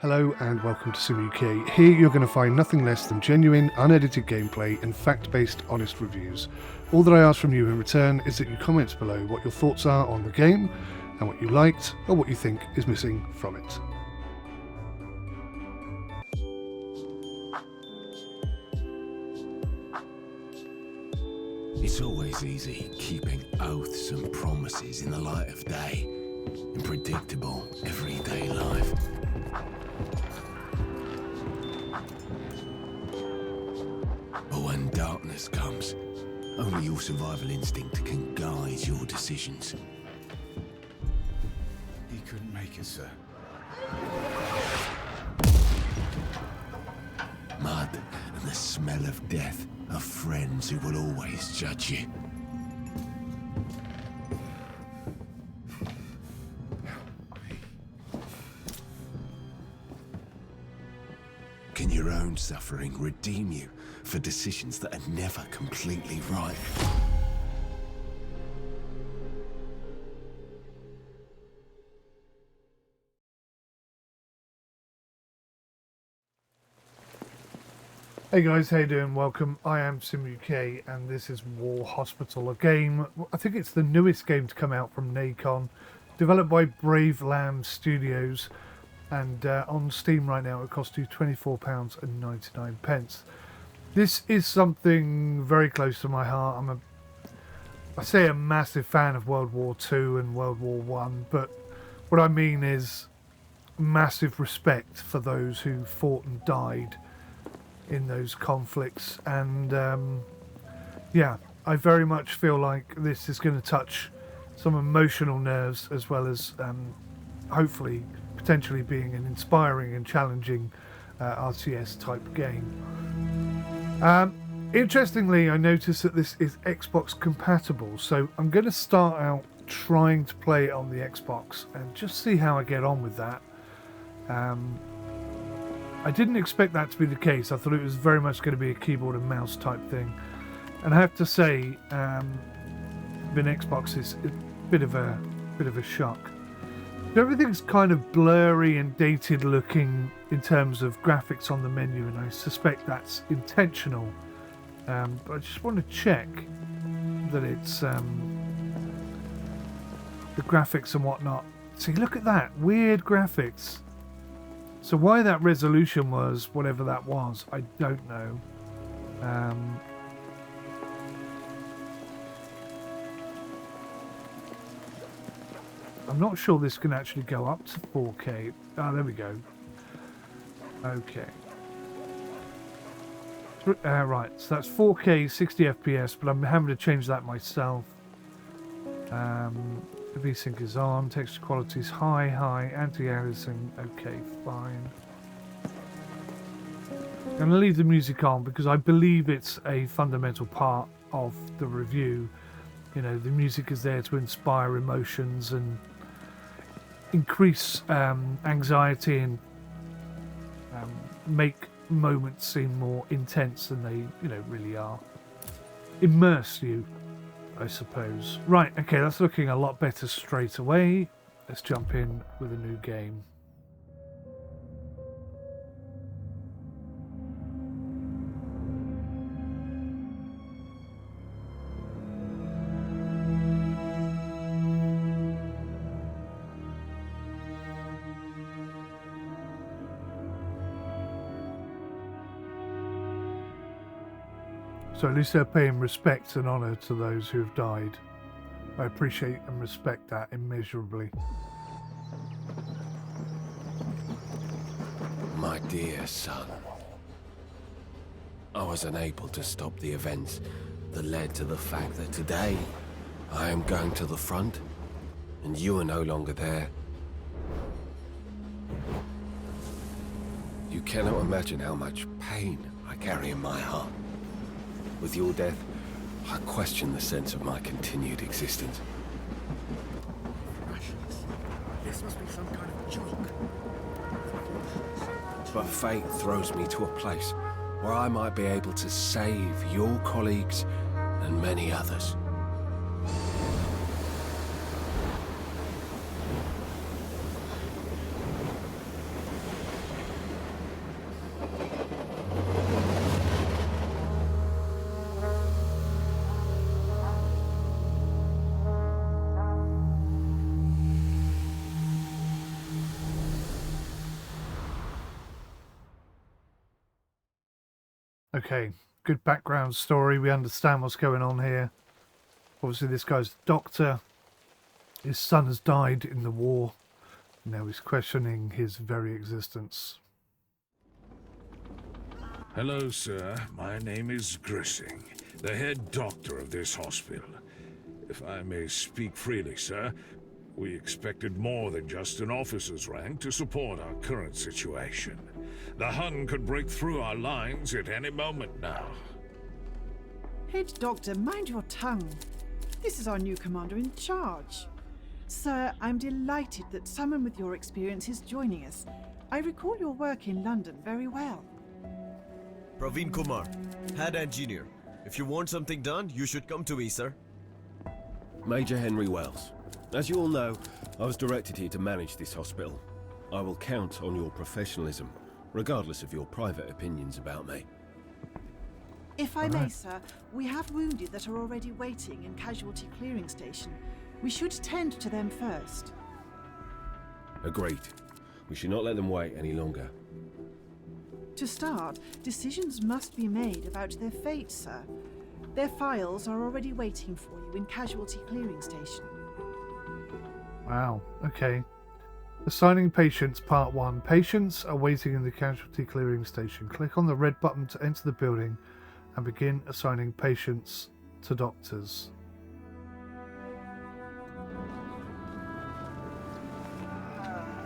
Hello and welcome to 𝘎𝘢. Here you're going to find nothing less than genuine, unedited gameplay and fact-based, honest reviews. All that I ask from you in return is that you comment below what your thoughts are on the game and what you liked or what you think is missing from it. It's always easy keeping oaths and promises in the light of day, in predictable, everyday life. But when darkness comes, only your survival instinct can guide your decisions. He couldn't make it, sir. Mud and the smell of death are friends who will always judge you. Can your own suffering redeem you for decisions that are never completely right? Hey guys, how you doing? Welcome. I am 𝘎𝘢 and this is War Hospital, a game, I think it's the newest game to come out from Nacon, developed by Brave Lamb Studios, and on Steam right now it costs you £24.99. This is something very close to my heart. I say a massive fan of World War II and World War I, but what I mean is massive respect for those who fought and died in those conflicts, and yeah, I very much feel like this is going to touch some emotional nerves, as well as hopefully potentially being an inspiring and challenging RTS type game. Interestingly, I noticed that this is Xbox compatible, so I'm going to start out trying to play it on the Xbox and just see how I get on with that. I didn't expect that to be the case. I thought it was very much going to be a keyboard and mouse type thing, and I have to say, being Xbox is a bit of a shock. Everything's kind of blurry and dated looking in terms of graphics on the menu, and I suspect that's intentional. But I just want to check that it's the graphics and whatnot. See, look at that weird graphics. So why that resolution was whatever that was, I don't know. I'm not sure this can actually go up to 4K. Oh, there we go. Okay. Right, so that's 4K 60 FPS, but I'm having to change that myself. The VSync is on, texture quality is high, anti-aliasing, okay, fine. I'm going to leave the music on because I believe it's a fundamental part of the review. You know, the music is there to inspire emotions and increase anxiety and make moments seem more intense than they, really are. Immerse you, I suppose. Right, okay, that's looking a lot better straight away. Let's jump in with a new game. So at least they're paying respect and honour to those who have died. I appreciate and respect that immeasurably. My dear son, I was unable to stop the events that led to the fact that today I am going to the front and you are no longer there. You cannot imagine how much pain I carry in my heart. With your death, I question the sense of my continued existence. This must be some kind of joke. But fate throws me to a place where I might be able to save your colleagues and many others. Okay, good background story. We understand what's going on here. Obviously, this guy's the doctor. His son has died in the war. Now he's questioning his very existence. Hello, sir. My name is Gsing, the head doctor of this hospital. If I may speak freely, sir, we expected more than just an officer's rank to support our current situation. The Hun could break through our lines at any moment now. Head Doctor, mind your tongue. This is our new commander in charge. Sir, I'm delighted that someone with your experience is joining us. I recall your work in London very well. Praveen Kumar, head engineer. If you want something done, you should come to me, sir. Major Henry Wells. As you all know, I was directed here to manage this hospital. I will count on your professionalism, regardless of your private opinions about me. If I may, sir, we have wounded that are already waiting in casualty clearing station. We should tend to them first. Agreed. We should not let them wait any longer. To start, decisions must be made about their fate, sir. Their files are already waiting for you in casualty clearing station. Wow, okay. Assigning patients, part 1. Patients are waiting in the casualty clearing station. Click on the red button to enter the building and begin assigning patients to doctors.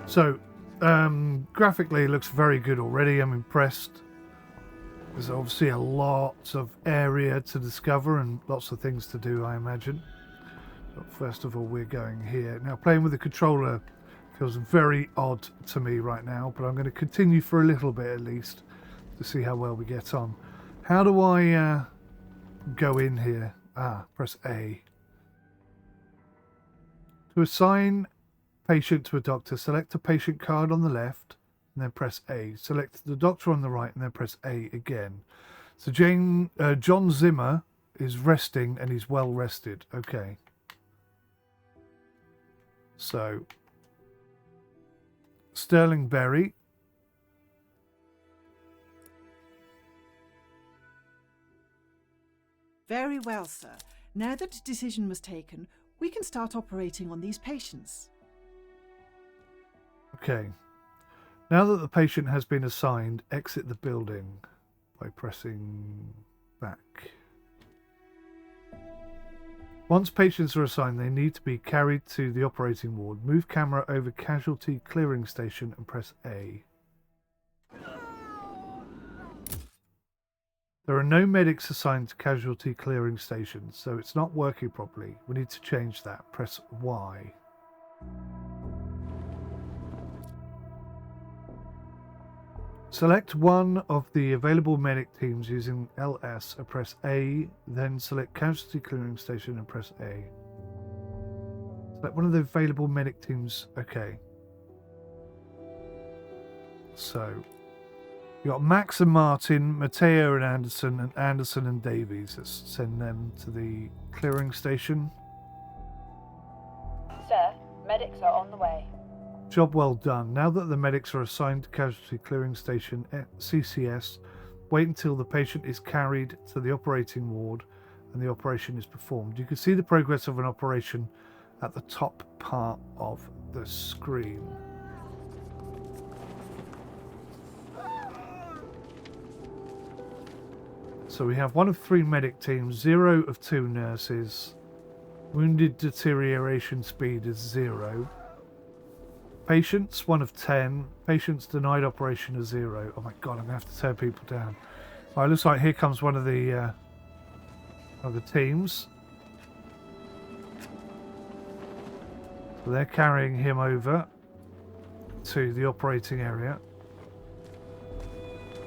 So, graphically it looks very good already. I'm impressed. There's obviously a lot of area to discover and lots of things to do, I imagine. But first of all, we're going here. Now, playing with the controller feels very odd to me right now, but I'm going to continue for a little bit at least to see how well we get on. How do I go in here? Press A. To assign patient to a doctor, select a patient card on the left and then press A. Select the doctor on the right and then press A again. So John 𝘠𝘪 is resting and he's well rested. Okay. So 𝘚𝘪𝘮. Very well, sir. Now that a decision was taken, we can start operating on these patients. Okay. Now that the patient has been assigned, exit the building by pressing back. Once patients are assigned, they need to be carried to the operating ward. Move camera over casualty clearing station and press A. There are no medics assigned to casualty clearing stations, so it's not working properly. We need to change that. Press Y. Select one of the available medic teams using LS and press A, then select casualty clearing station and press A. Select one of the available medic teams. Okay. So, you got Max and Martin, Matteo and Anderson and Davies. Let's send them to the clearing station. Sir, medics are on the way. Job well done. Now that the medics are assigned to casualty clearing station CCS, wait until the patient is carried to the operating ward and the operation is performed. You can see the progress of an operation at the top part of the screen. So we have 1 of 3 medic teams, 0 of 2 nurses. Wounded deterioration speed is 0. Patients, 1 of 10. Patients denied operation is 0. Oh my god, I'm going to have to turn people down. Right, looks like here comes one of the teams. So they're carrying him over to the operating area.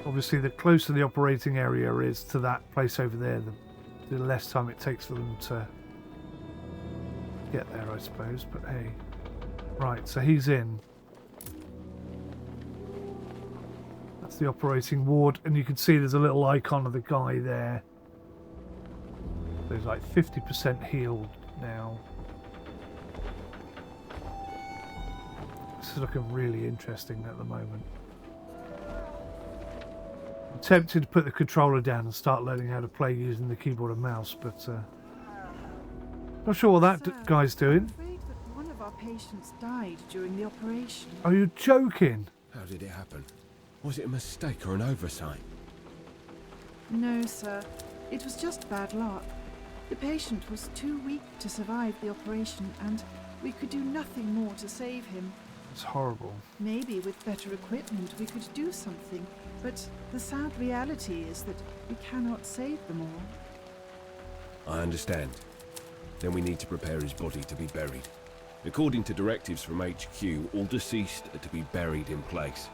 Obviously, the closer the operating area is to that place over there, the less time it takes for them to get there, I suppose. But hey. Right, so he's in. That's the operating ward, and you can see there's a little icon of the guy there. There's like 50% healed now. This is looking really interesting at the moment. I'm tempted to put the controller down and start learning how to play using the keyboard and mouse, but not sure what that Sir, guy's doing. I'm afraid that one of our patients died during the operation. Are you joking? How did it happen? Was it a mistake or an oversight? No, sir. It was just bad luck. The patient was too weak to survive the operation, and we could do nothing more to save him. It's horrible. Maybe with better equipment we could do something, but the sad reality is that we cannot save them all. I understand. Then we need to prepare his body to be buried. According to directives from HQ, all deceased are to be buried in place.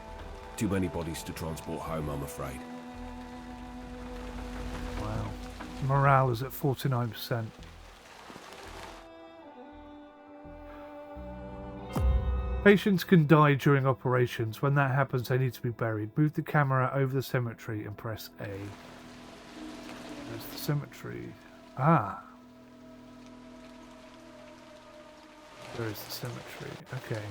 Too many bodies to transport home, I'm afraid. Wow. Morale is at 49%. Patients can die during operations. When that happens, they need to be buried. Move the camera over the cemetery and press A. There's the cemetery. Ah. There is the cemetery. Okay.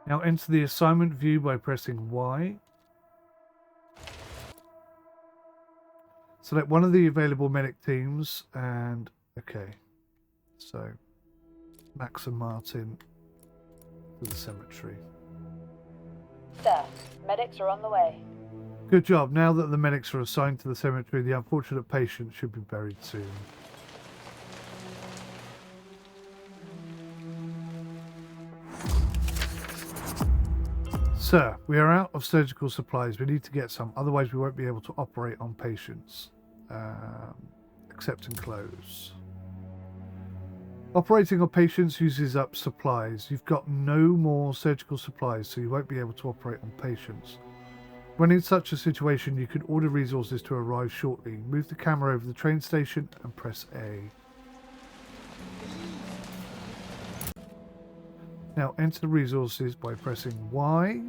Now enter the assignment view by pressing Y. Select one of the available medic teams and... Okay. So, Max and Martin to the cemetery. Sir, medics are on the way. Good job. Now that the medics are assigned to the cemetery, the unfortunate patient should be buried soon. Sir, we are out of surgical supplies. We need to get some, otherwise we won't be able to operate on patients. Accept and close. Operating on patients uses up supplies. You've got no more surgical supplies, so you won't be able to operate on patients. When in such a situation, you can order resources to arrive shortly. Move the camera over the train station and press A. Now enter the resources by pressing Y.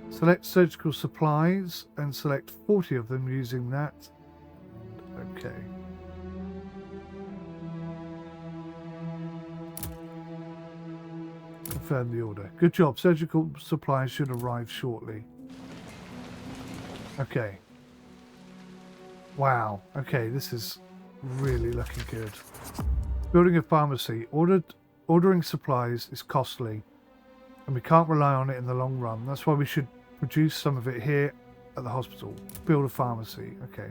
Select surgical supplies and select 40 of them using that. Okay. Confirm the order. Good job. Surgical supplies should arrive shortly. Okay. Wow. Okay, this is really looking good. Building a pharmacy. Ordering supplies is costly, and we can't rely on it in the long run. That's why we should produce some of it here at the hospital. Build a pharmacy. Okay.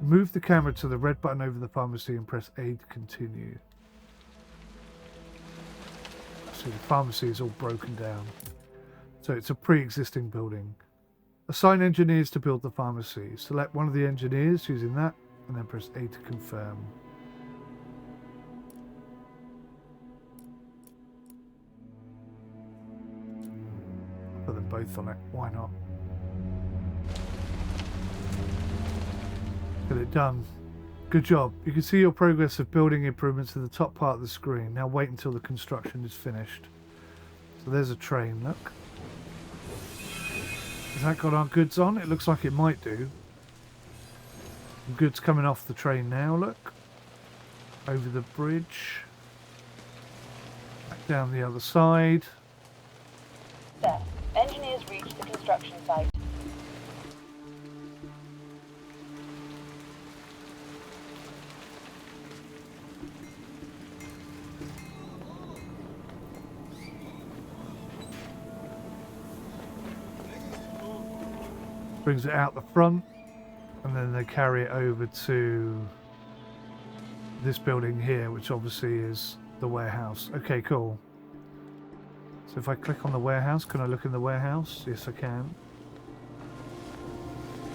Move the camera to the red button over the pharmacy and press A to continue. So the pharmacy is all broken down. So it's a pre-existing building. Assign engineers to build the pharmacy. Select one of the engineers using that and then press A to confirm. Put them both on it. Why not? Get it done. Good job. You can see your progress of building improvements in the top part of the screen. Now wait until the construction is finished. So there's a train, look. Has that got our goods on? It looks like it might do. Some goods coming off the train now, look. Over the bridge. Back down the other side. Sir, engineers reached the construction site. Brings it out the front, and then they carry it over to this building here, which obviously is the warehouse. Okay, cool. So if I click on the warehouse, can I look in the warehouse? Yes, I can.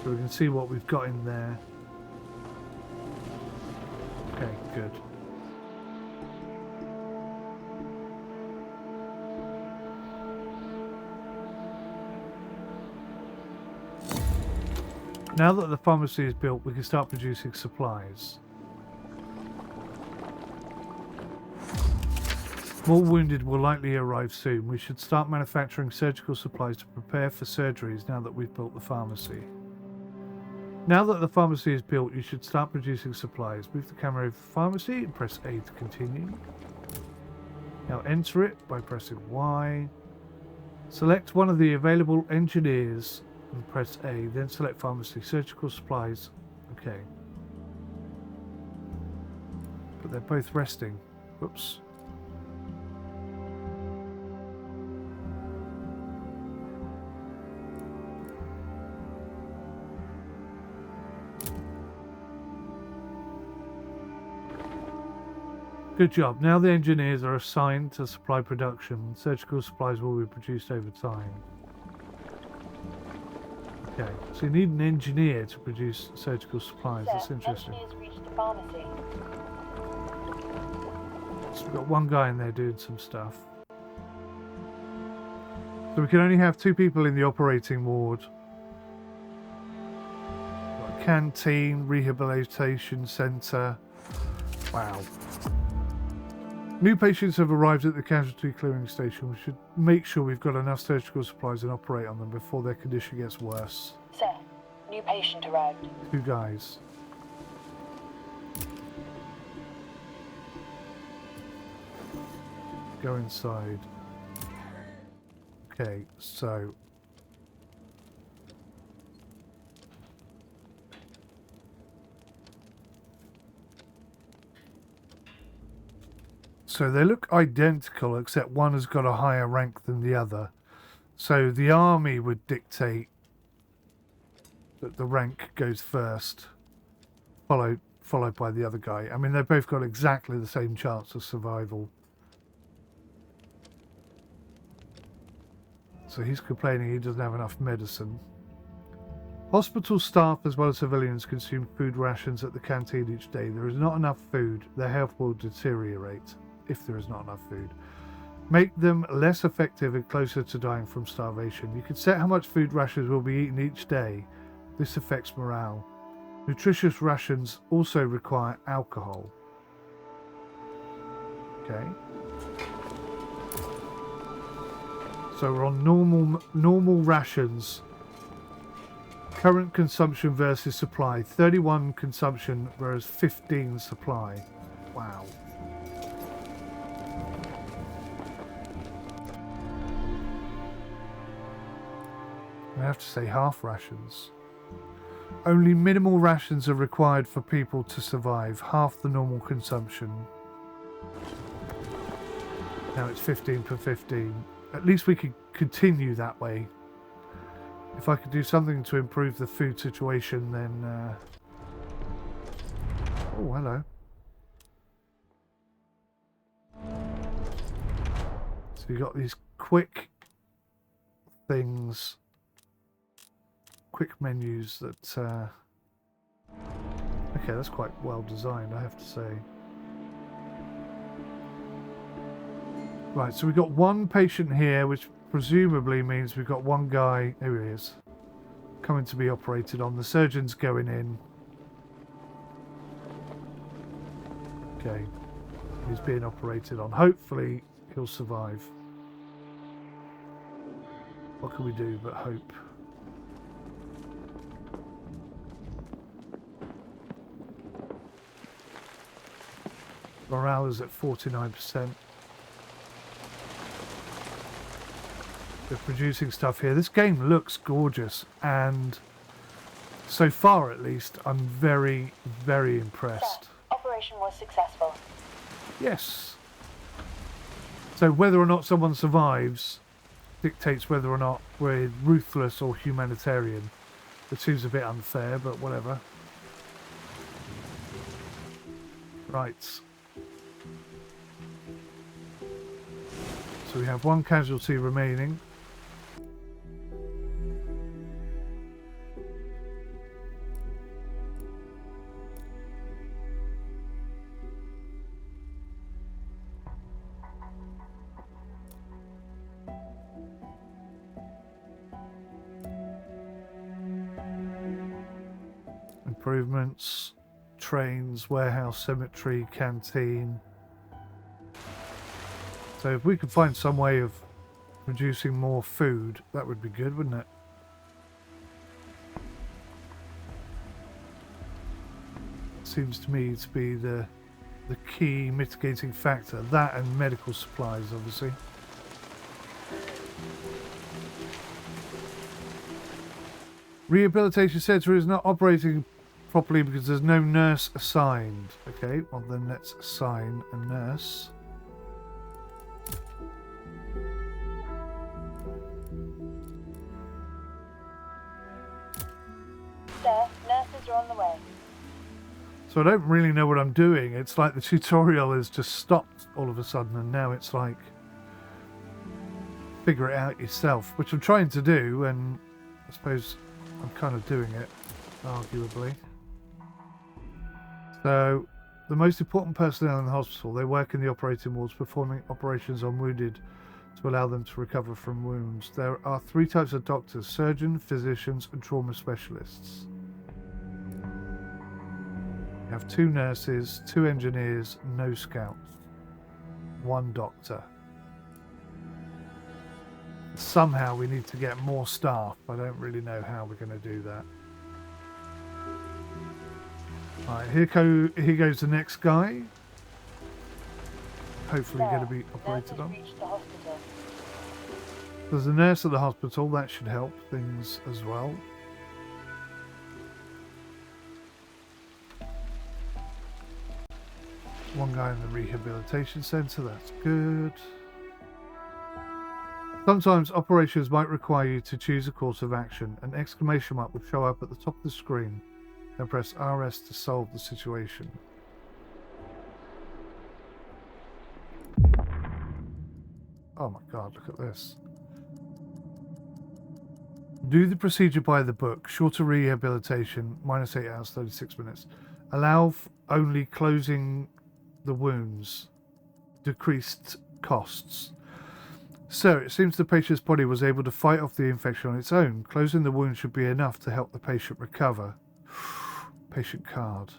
So we can see what we've got in there. Okay, good. Now that the pharmacy is built, we can start producing supplies. More wounded will likely arrive soon. We should start manufacturing surgical supplies to prepare for surgeries now that we've built the pharmacy. Now that the pharmacy is built, you should start producing supplies. Move the camera over the pharmacy and press A to continue. Now enter it by pressing Y. Select one of the available engineers and press A, then select pharmacy, surgical supplies. Okay. But they're both resting. Whoops. Good job. Now the engineers are assigned to supply production. Surgical supplies will be produced over time. Okay, so you need an engineer to produce surgical supplies. That's interesting. Engineers reached the pharmacy. So we've got one guy in there doing some stuff. So we can only have 2 people in the operating ward. Got a canteen, rehabilitation centre. Wow. New patients have arrived at the casualty clearing station. We should make sure we've got enough surgical supplies and operate on them before their condition gets worse. Sir, new patient arrived. 2 guys. Go inside. Okay, so... So they look identical, except one has got a higher rank than the other. So the army would dictate that the rank goes first, followed by the other guy. I mean, they've both got exactly the same chance of survival. So he's complaining he doesn't have enough medicine. Hospital staff as well as civilians consume food rations at the canteen each day. There is not enough food. Their health will deteriorate if there is not enough food. Make them less effective and closer to dying from starvation. You can set how much food rations will be eaten each day. This affects morale. Nutritious rations also require alcohol. Okay. So we're on normal rations. Current consumption versus supply. 31 consumption whereas 15 supply. Wow. I have to say half rations. Only minimal rations are required for people to survive. Half the normal consumption. Now it's 15 per 15. At least we could continue that way. If I could do something to improve the food situation, then... Oh, hello. So you got these quick things, quick menus that... Okay, that's quite well designed, I have to say. Right, so we've got one patient here, which presumably means we've got one guy, here he is, coming to be operated on. The surgeon's going in. Okay, he's being operated on. Hopefully he'll survive. What can we do but hope? Morale is at 49%. They're producing stuff here. This game looks gorgeous, and so far at least I'm very, very impressed. Sir, operation was successful. Yes. So whether or not someone survives dictates whether or not we're ruthless or humanitarian. It seems a bit unfair, but whatever. Right. So we have one casualty remaining. Improvements, trains, warehouse, cemetery, canteen. So if we could find some way of producing more food, that would be good, wouldn't it? Seems to me to be the key mitigating factor. That and medical supplies, obviously. Rehabilitation Centre is not operating properly because there's no nurse assigned. Okay, well then let's assign a nurse. Sir, nurses are on the way. So I don't really know what I'm doing. It's like the tutorial has just stopped all of a sudden, and now it's like figure it out yourself, which I'm trying to do, and I suppose I'm kind of doing it, arguably. So, the most important personnel in the hospital, they work in the operating wards, performing operations on wounded to allow them to recover from wounds. There are 3 types of doctors: surgeon, physicians, and trauma specialists. We have 2 nurses, 2 engineers, no scouts, 1 doctor. Somehow we need to get more staff. I don't really know how we're going to do that. Alright, here goes the next guy. Hopefully going to be operated on. Reached the hospital. There's a nurse at the hospital. That should help things as well. One guy in the rehabilitation centre. That's good. Sometimes operations might require you to choose a course of action. An exclamation mark will show up at the top of the screen. Then press RS to solve the situation. Oh my god, look at this. Do the procedure by the book. Shorter rehabilitation, -8 hours, 36 minutes. Allow only closing the wounds. Decreased costs. So, it seems the patient's body was able to fight off the infection on its own. Closing the wound should be enough to help the patient recover. Patient card.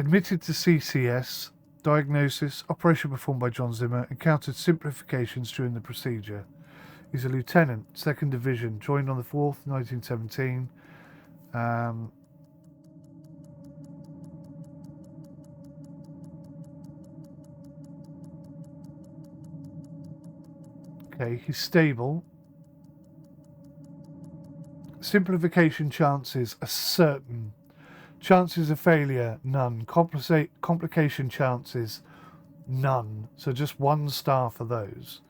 Admitted to CCS. Diagnosis. Operation performed by John Zimmer. Encountered simplifications during the procedure. He's a lieutenant, 2nd Division. Joined on the 4th, 1917. Okay, he's stable. Simplification chances are certain. Chances of failure, none. Complication chances, none. So just 1 star for those.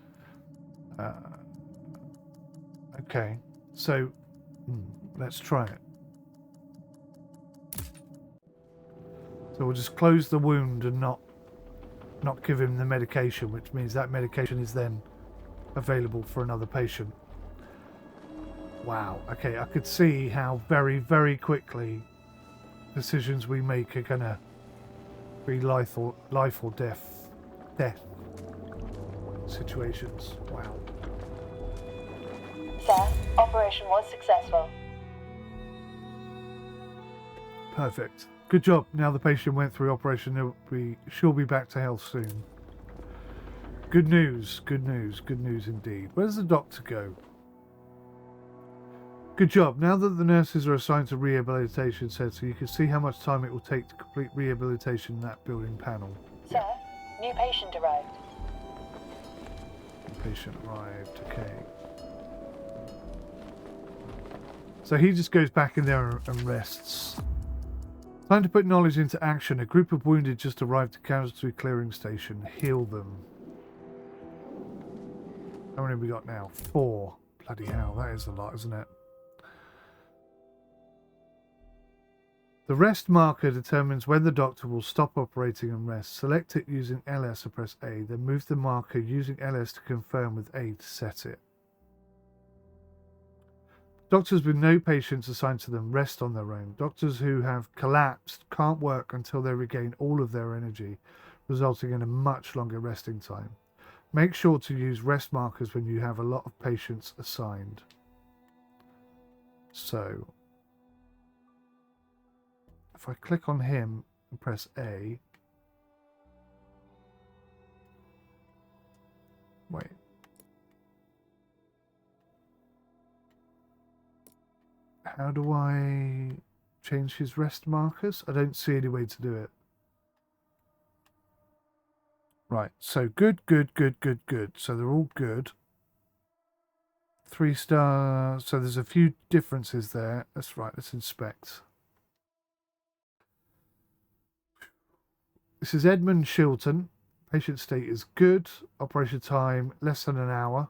Okay, so let's try it. So we'll just close the wound and not give him the medication, which means that medication is then available for another patient. Wow, okay, I could see how very, very quickly decisions we make are gonna be life or death situations. Wow. Sir, operation was successful. Perfect. Good job. Now the patient went through operation, she'll be back to health soon. Good news, good news, good news indeed. Where does the doctor go? Good job. Now that the nurses are assigned to rehabilitation centre, you can see how much time it will take to complete rehabilitation in that building panel. Sir, new patient arrived. Patient arrived, okay. So he just goes back in there and rests. Time to put knowledge into action. A group of wounded just arrived at casualty clearing station. Heal them. How many have we got now? 4. Bloody hell, that is a lot, isn't it? The rest marker determines when the doctor will stop operating and rest. Select it using LS or press A, then move the marker using LS to confirm with A to set it. Doctors with no patients assigned to them rest on their own. Doctors who have collapsed can't work until they regain all of their energy, resulting in a much longer resting time. Make sure to use rest markers when you have a lot of patients assigned. So, if I click on him and press A, wait. How do I change his rest markers? I don't see any way to do it. Right, so good. So they're all good. 3-star. So there's a few differences there. That's right. Let's inspect. This is Edmund Shilton. Patient state is good. Operation time less than an hour.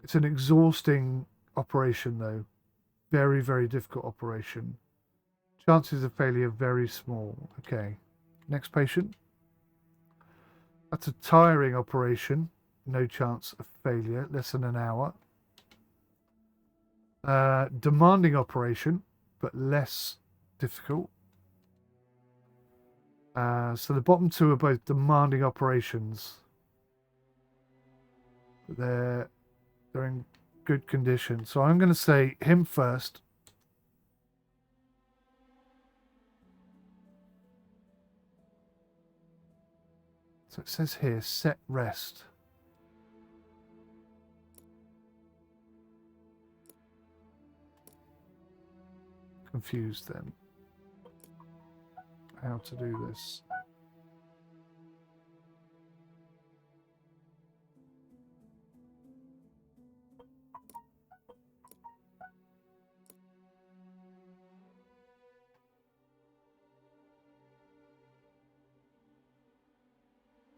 It's an exhausting operation though. Very, very difficult operation. Chances of failure very small. Okay. Next patient. That's a tiring operation. No chance of failure. Less than an hour. Demanding operation, but less difficult. So the bottom two are both demanding operations. But they're in good condition. So I'm going to say him first. So it says here, set rest. Confused then. How to do this.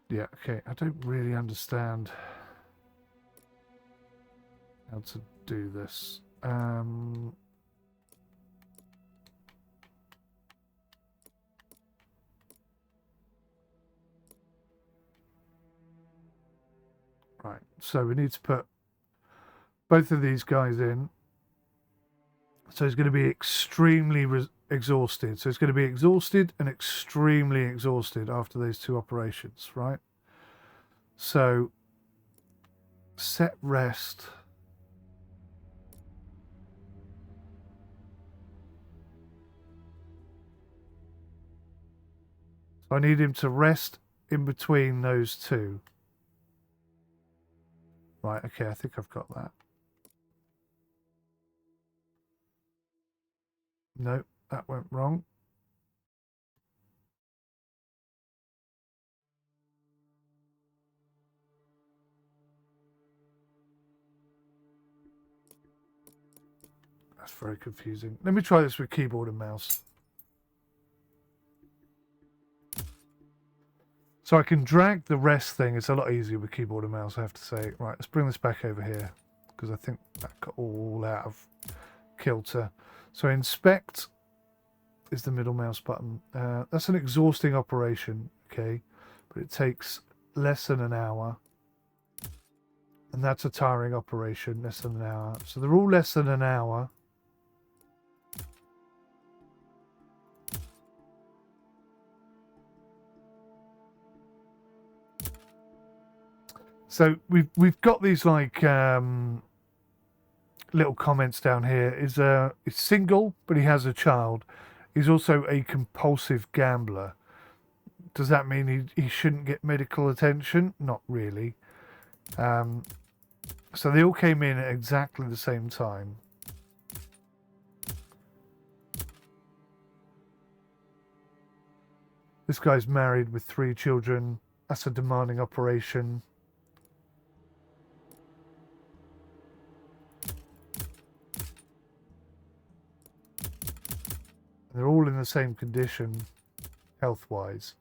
Yeah, okay, I don't really understand how to do this. Right, so we need to put both of these guys in. So he's going to be extremely exhausted. So it's going to be exhausted and extremely exhausted after those two operations, right? So set rest. So I need him to rest in between those two. Right, okay, I think I've got that. No, that went wrong. That's very confusing. Let me try this with keyboard and mouse. So I can drag the rest thing. It's a lot easier with keyboard and mouse, I have to say. Right, let's bring this back over here because I think that got all out of kilter. So inspect is the middle mouse button. That's an exhausting operation, okay? But it takes less than an hour. And that's a tiring operation, less than an hour. So they're all less than an hour. So we've got these like little comments down here. Is single, but he has a child. He's also a compulsive gambler. Does that mean he shouldn't get medical attention? Not really. So they all came in at exactly the same time. This guy's married with 3 children. That's a demanding operation. They're all in the same condition, health-wise.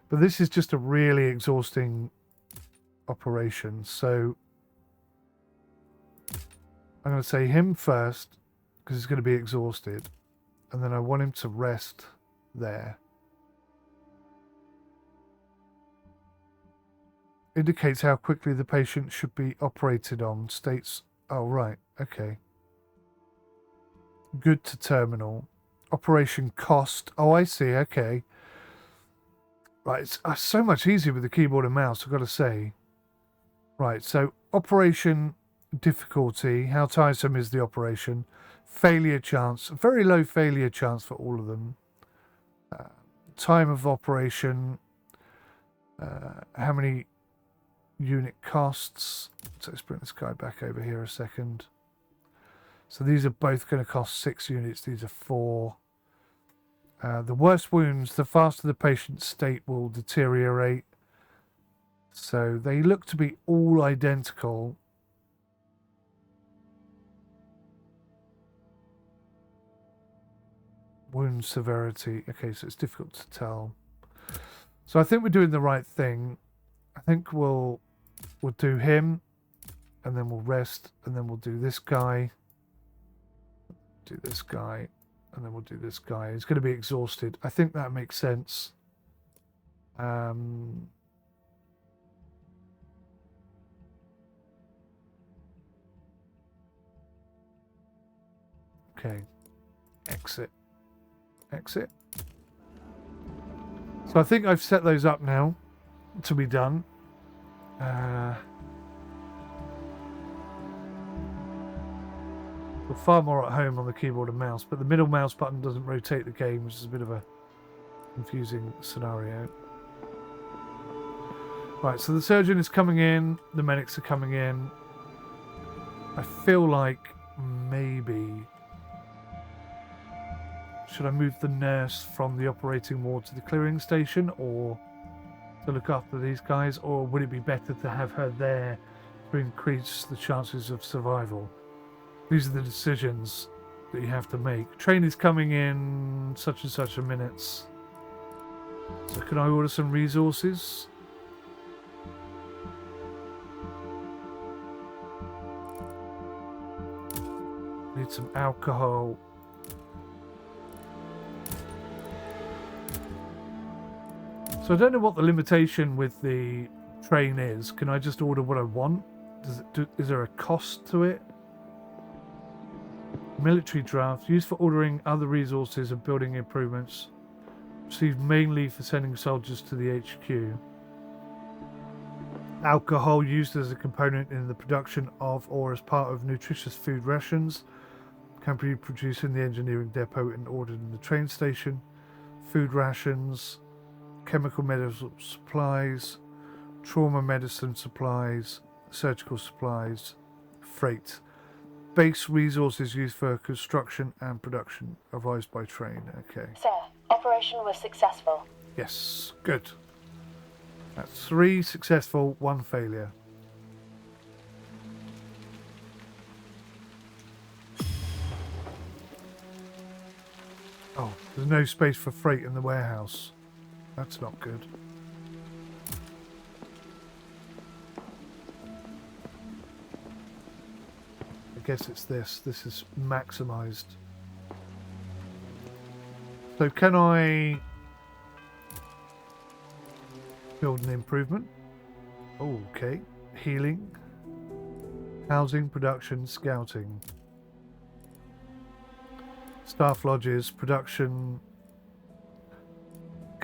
But this is just a really exhausting operation. So I'm going to say him first, because he's going to be exhausted. And then I want him to rest there. Indicates how quickly the patient should be operated on. States, oh, right, okay. Good to terminal. Operation cost. Oh, I see. Okay. Right. It's so much easier with the keyboard and mouse, I've got to say. Right. So operation difficulty. How tiresome is the operation? Failure chance. Very low failure chance for all of them. Time of operation. How many unit costs? So let's bring this guy back over here a second. So these are both going to cost 6 units. These are 4. The worse wounds, the faster the patient's state will deteriorate. So they look to be all identical. wound severity. Okay, so it's difficult to tell. So I think we're doing the right thing. I think we'll do him, and then we'll rest, and then we'll do this guy. Do this guy, and then we'll do this guy. He's going to be exhausted. I think that makes sense. Okay. Exit. Exit. So I think I've set those up now to be done. We're far more at home on the keyboard and mouse, but the middle mouse button doesn't rotate the game, which is a bit of a confusing scenario. Right, so the surgeon is coming in, the medics are coming in. I feel like maybe... Should I move the nurse from the operating ward to the clearing station, or to look after these guys, or would it be better to have her there to increase the chances of survival? These are the decisions that you have to make. Train is coming in such and such a minutes. So can I order some resources? Need some alcohol. So I don't know what the limitation with the train is. Can I just order what I want? Is there a cost to it? Military draft, used for ordering other resources and building improvements. Received mainly for sending soldiers to the HQ. Alcohol used as a component in the production of or as part of nutritious food rations. Can be produced in the engineering depot and ordered in the train station. Food rations. Chemical medical supplies. Trauma medicine supplies. Surgical supplies. Freight. Base resources used for construction and production. Advised by train. Okay. Sir, operation was successful. Yes. Good. That's 3 successful, 1 failure. Oh, there's no space for freight in the warehouse. That's not good. I guess it's this. This is maximized. So can I build an improvement? Oh, okay. Healing. Housing, production, scouting. Staff lodges, production,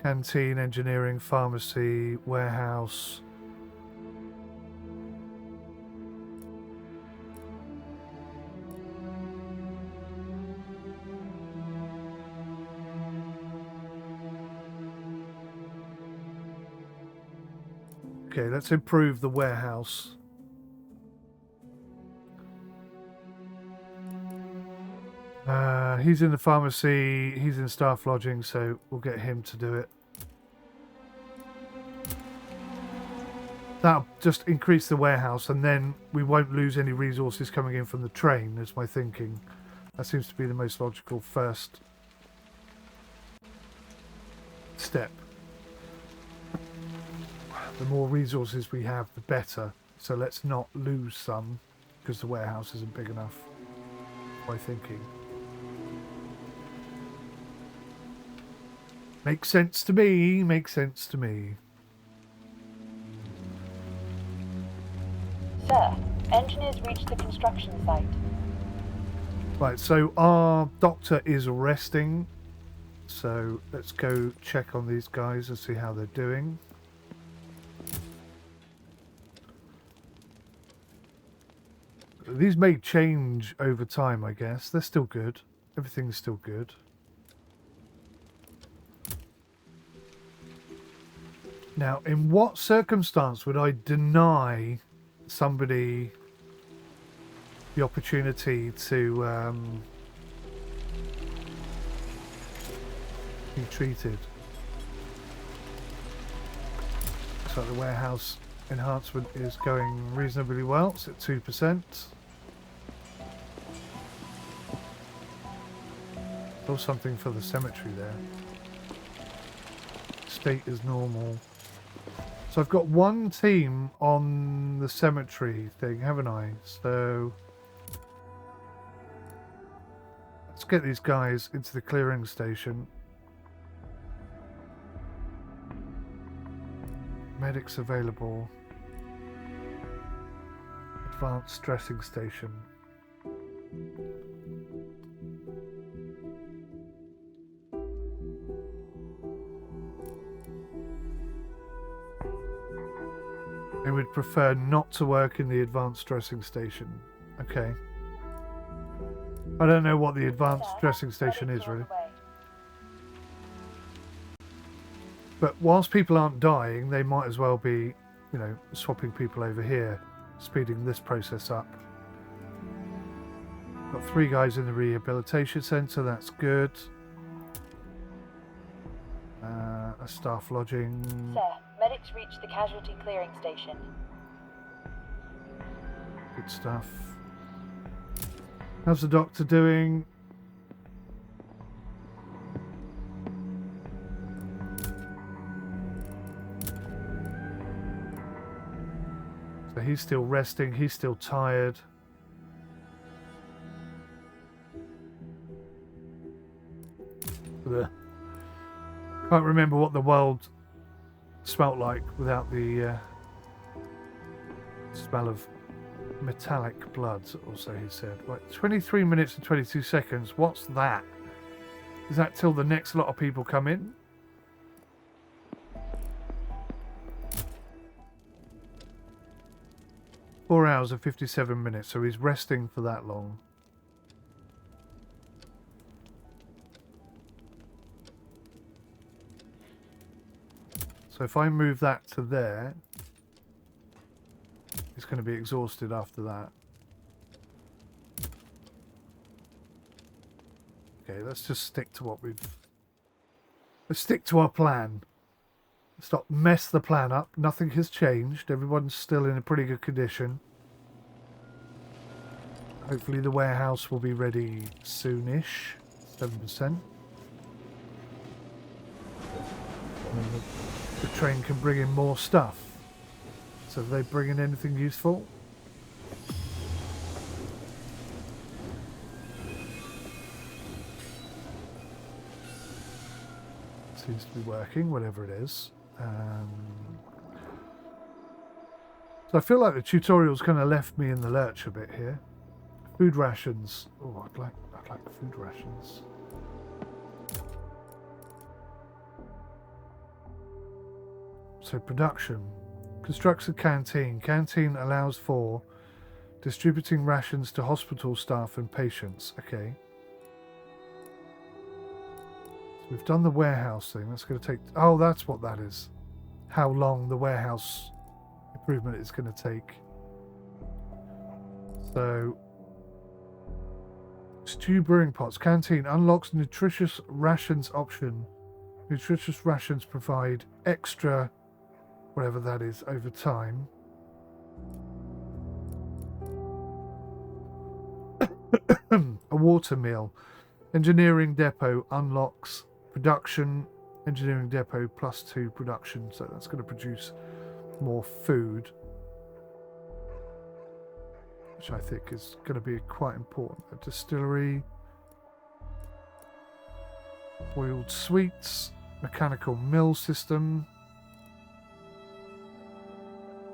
canteen, engineering, pharmacy, warehouse. Okay, let's improve the warehouse. He's in the pharmacy, he's in staff lodging, so we'll get him to do it. That'll just increase the warehouse, and then we won't lose any resources coming in from the train, is my thinking. That seems to be the most logical first step. The more resources we have, the better. So let's not lose some, because the warehouse isn't big enough, my thinking. Makes sense to me, makes sense to me. Sir, engineers reached the construction site. Right, so our doctor is resting. So let's go check on these guys and see how they're doing. These may change over time, I guess. They're still good. Everything's still good. Now, in what circumstance would I deny somebody the opportunity to be treated? So the warehouse enhancement is going reasonably well. It's at 2%. Or something for the cemetery there. State is normal. So I've got one team on the cemetery thing, haven't I? So let's get these guys into the clearing station. Medics available. Advanced dressing station. They would prefer not to work in the advanced dressing station. Okay. I don't know what the advanced dressing station is, really. But whilst people aren't dying, they might as well be, you know, swapping people over here, speeding this process up. Got 3 guys in the rehabilitation centre, that's good. A staff lodging. Sir, medics reached the casualty clearing station. Good stuff. How's the doctor doing? So he's still resting, he's still tired. Ugh. Can't remember what the world smelt like without the smell of metallic blood, or so he said. Right, 23 minutes and 22 seconds. What's that? Is that till the next lot of people come in? Four hours and 57 minutes, so he's resting for that long. So if I move that to there, he's going to be exhausted after that. Okay, let's just stick to what let's stick to our plan. Let's not mess the plan up. Nothing has changed. Everyone's still in a pretty good condition. Hopefully the warehouse will be ready soonish. 7%. The train can bring in more stuff. So are they bring in anything useful? Seems to be working, whatever it is. So I feel like the tutorial's kind of left me in the lurch a bit here. Food rations. Oh, I'd like food rations. So production. Constructs a canteen. Canteen allows for distributing rations to hospital staff and patients. Okay. So we've done the warehouse thing. That's going to take... Oh, that's what that is. How long the warehouse improvement is going to take. So... Stew brewing pots. Canteen unlocks nutritious rations option. Nutritious rations provide extra... whatever that is, over time. A water mill. Engineering depot unlocks production. Engineering depot +2 production. So that's going to produce more food. Which I think is going to be quite important. A distillery. Boiled sweets. Mechanical mill system.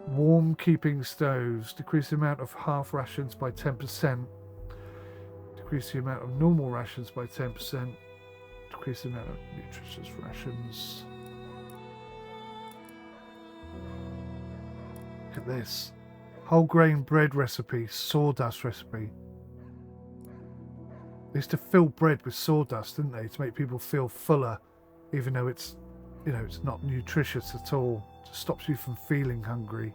Warm keeping stoves. Decrease the amount of half rations by 10%. Decrease the amount of normal rations by 10%. Decrease the amount of nutritious rations. Look at this. Whole grain bread recipe. Sawdust recipe. They used to fill bread with sawdust, didn't they? To make people feel fuller. Even though it's, you know, it's not nutritious at all. It just stops you from feeling hungry.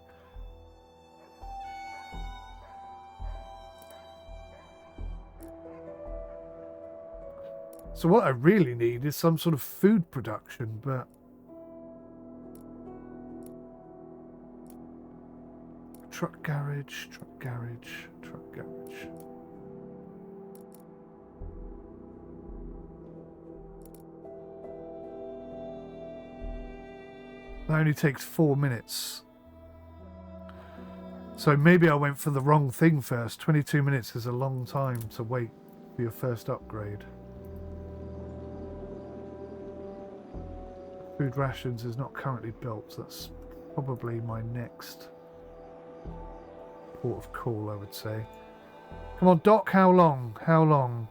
So what I really need is some sort of food production, but... Truck garage, truck garage, truck garage. That only takes 4 minutes. So maybe I went for the wrong thing first. 22 minutes is a long time to wait for your first upgrade. Food rations is not currently built. That's probably my next port of call, I would say. Come on, Doc, how long? How long?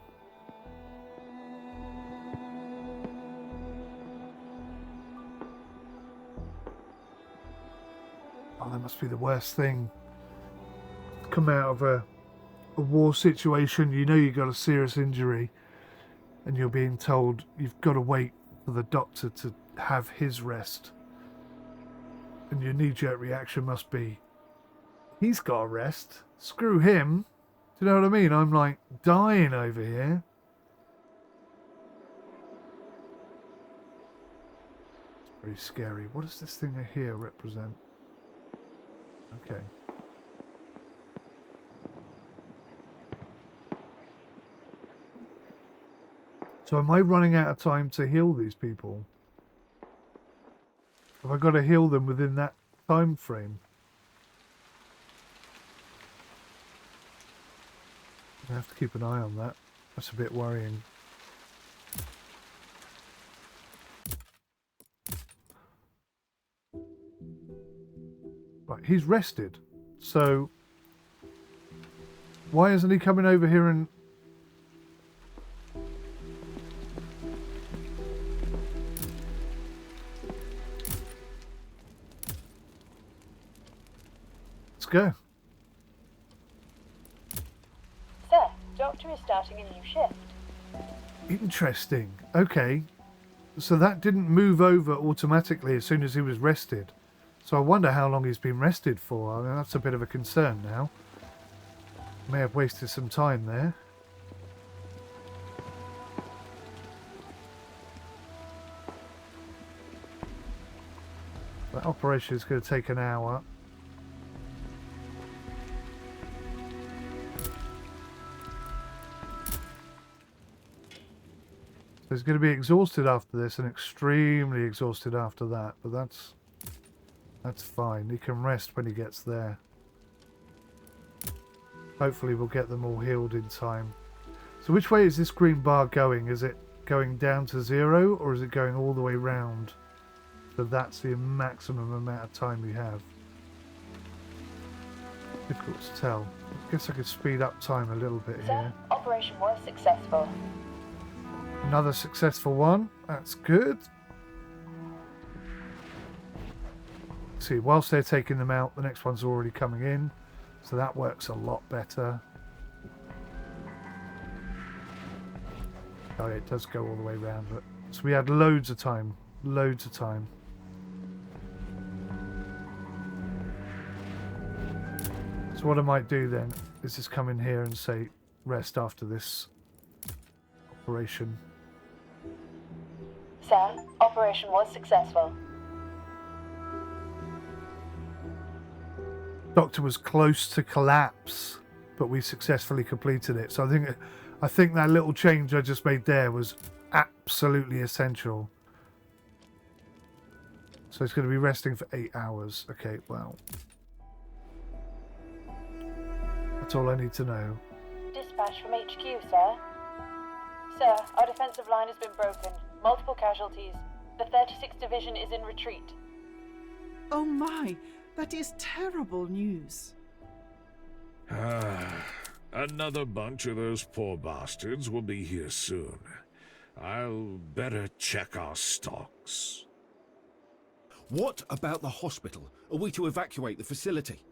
Oh, that must be the worst thing. Come out of a war situation, you know you got a serious injury, and you're being told you've got to wait for the doctor to have his rest. And your knee-jerk reaction must be, he's got a rest. Screw him. Do you know what I mean? I'm like dying over here. It's very scary. What does this thing here represent? Okay. So am I running out of time to heal these people? Have I got to heal them within that time frame? I have to keep an eye on that. That's a bit worrying. Right, he's rested. So why isn't he coming over here and... Let's go. Sir, Doctor is starting a new shift. Interesting. Okay. So that didn't move over automatically as soon as he was rested. So I wonder how long he's been rested for. I mean, that's a bit of a concern now. May have wasted some time there. That operation is going to take an hour. So he's going to be exhausted after this and extremely exhausted after that. But that's fine. He can rest when he gets there. Hopefully we'll get them all healed in time. So which way is this green bar going? Is it going down to 0 or is it going all the way round? So that's the maximum amount of time we have. Difficult to tell. I guess I could speed up time a little bit Sir, here. operation was successful. Another successful one. That's good. See, whilst they're taking them out, the next one's already coming in. So that works a lot better. Oh, it does go all the way around. But... So we had loads of time. Loads of time. So what I might do then is just come in here and say rest after this operation. Sir, operation was successful. Doctor was close to collapse, but we successfully completed it. So I think that little change I just made there was absolutely essential. So it's going to be resting for 8 hours. Okay, well, that's all I need to know. Dispatch from HQ, sir. Sir, our defensive line has been broken. Multiple casualties. The 36th Division is in retreat. Oh my, that is terrible news. Another bunch of those poor bastards will be here soon. I'll better check our stocks. What about the hospital? Are we to evacuate the facility?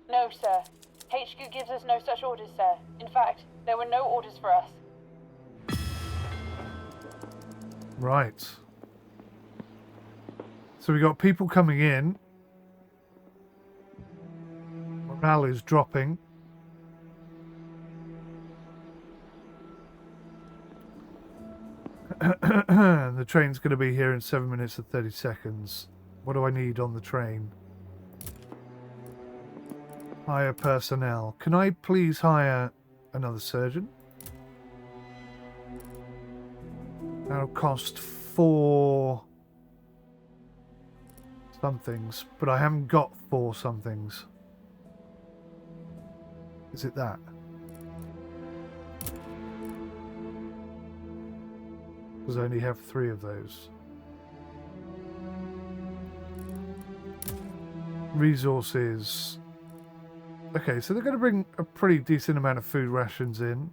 No, sir. HQ gives us no such orders, sir. In fact, there were no orders for us. Right. So we got people coming in. Morale is dropping. The train's going to be here in 7 minutes and 30 seconds. What do I need on the train? Hire personnel. Can I please hire another surgeon? That'll cost 4 some things, but I haven't got 4 somethings. Is it that? Because I only have 3 of those. Resources. Okay, so they're going to bring a pretty decent amount of food rations in.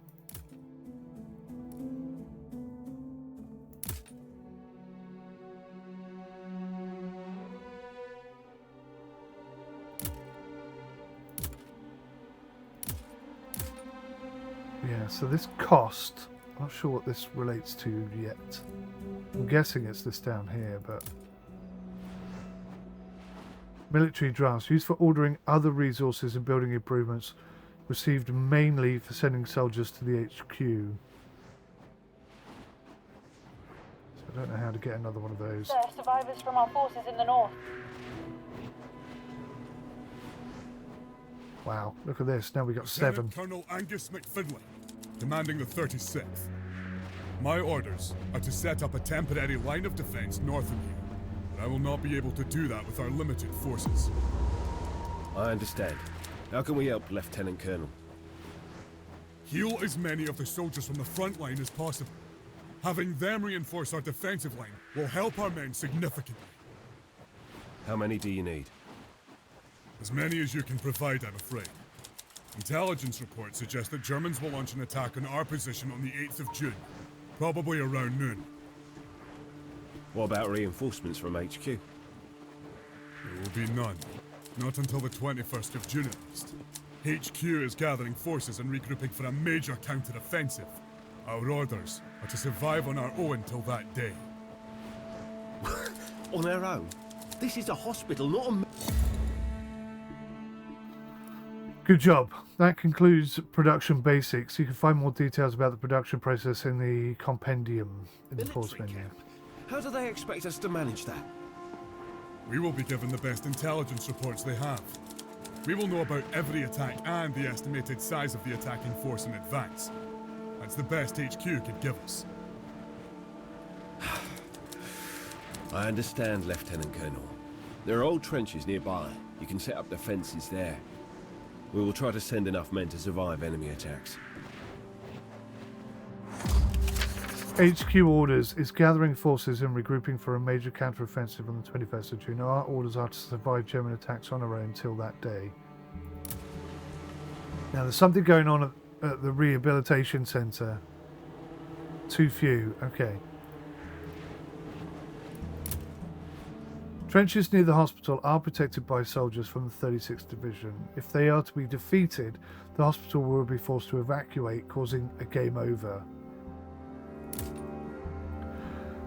Yeah, so this cost, I'm not sure what this relates to yet. I'm guessing it's this down here, but... Military drafts, used for ordering other resources and building improvements, received mainly for sending soldiers to the HQ. So I don't know how to get another one of those. Sir, survivors from our forces in the north. Wow, look at this, now we got 7. Colonel Angus MacFinlay, commanding the 36th. My orders are to set up a temporary line of defense north of you. But I will not be able to do that with our limited forces. I understand. How can we help, Lieutenant Colonel? Heal as many of the soldiers from the front line as possible. Having them reinforce our defensive line will help our men significantly. How many do you need? As many as you can provide, I'm afraid. Intelligence reports suggest that Germans will launch an attack on our position on the 8th of June, probably around noon. What about reinforcements from HQ? There will be none. Not until the 21st of June at least. HQ is gathering forces and regrouping for a major counter-offensive. Our orders are to survive on our own till that day. On our own? This is a hospital, not a... Good job. That concludes production basics. You can find more details about the production process in the compendium in the course menu. How do they expect us to manage that? We will be given the best intelligence reports they have. We will know about every attack and the estimated size of the attacking force in advance. That's the best HQ could give us. I understand, Lieutenant Colonel. There are old trenches nearby. You can set up defenses there. We will try to send enough men to survive enemy attacks. HQ orders is gathering forces and regrouping for a major counter-offensive on the 21st of June. Our orders are to survive German attacks on our own until that day. Now there's something going on at the rehabilitation centre. Too few, okay. Trenches near the hospital are protected by soldiers from the 36th Division. If they are to be defeated, the hospital will be forced to evacuate, causing a game over.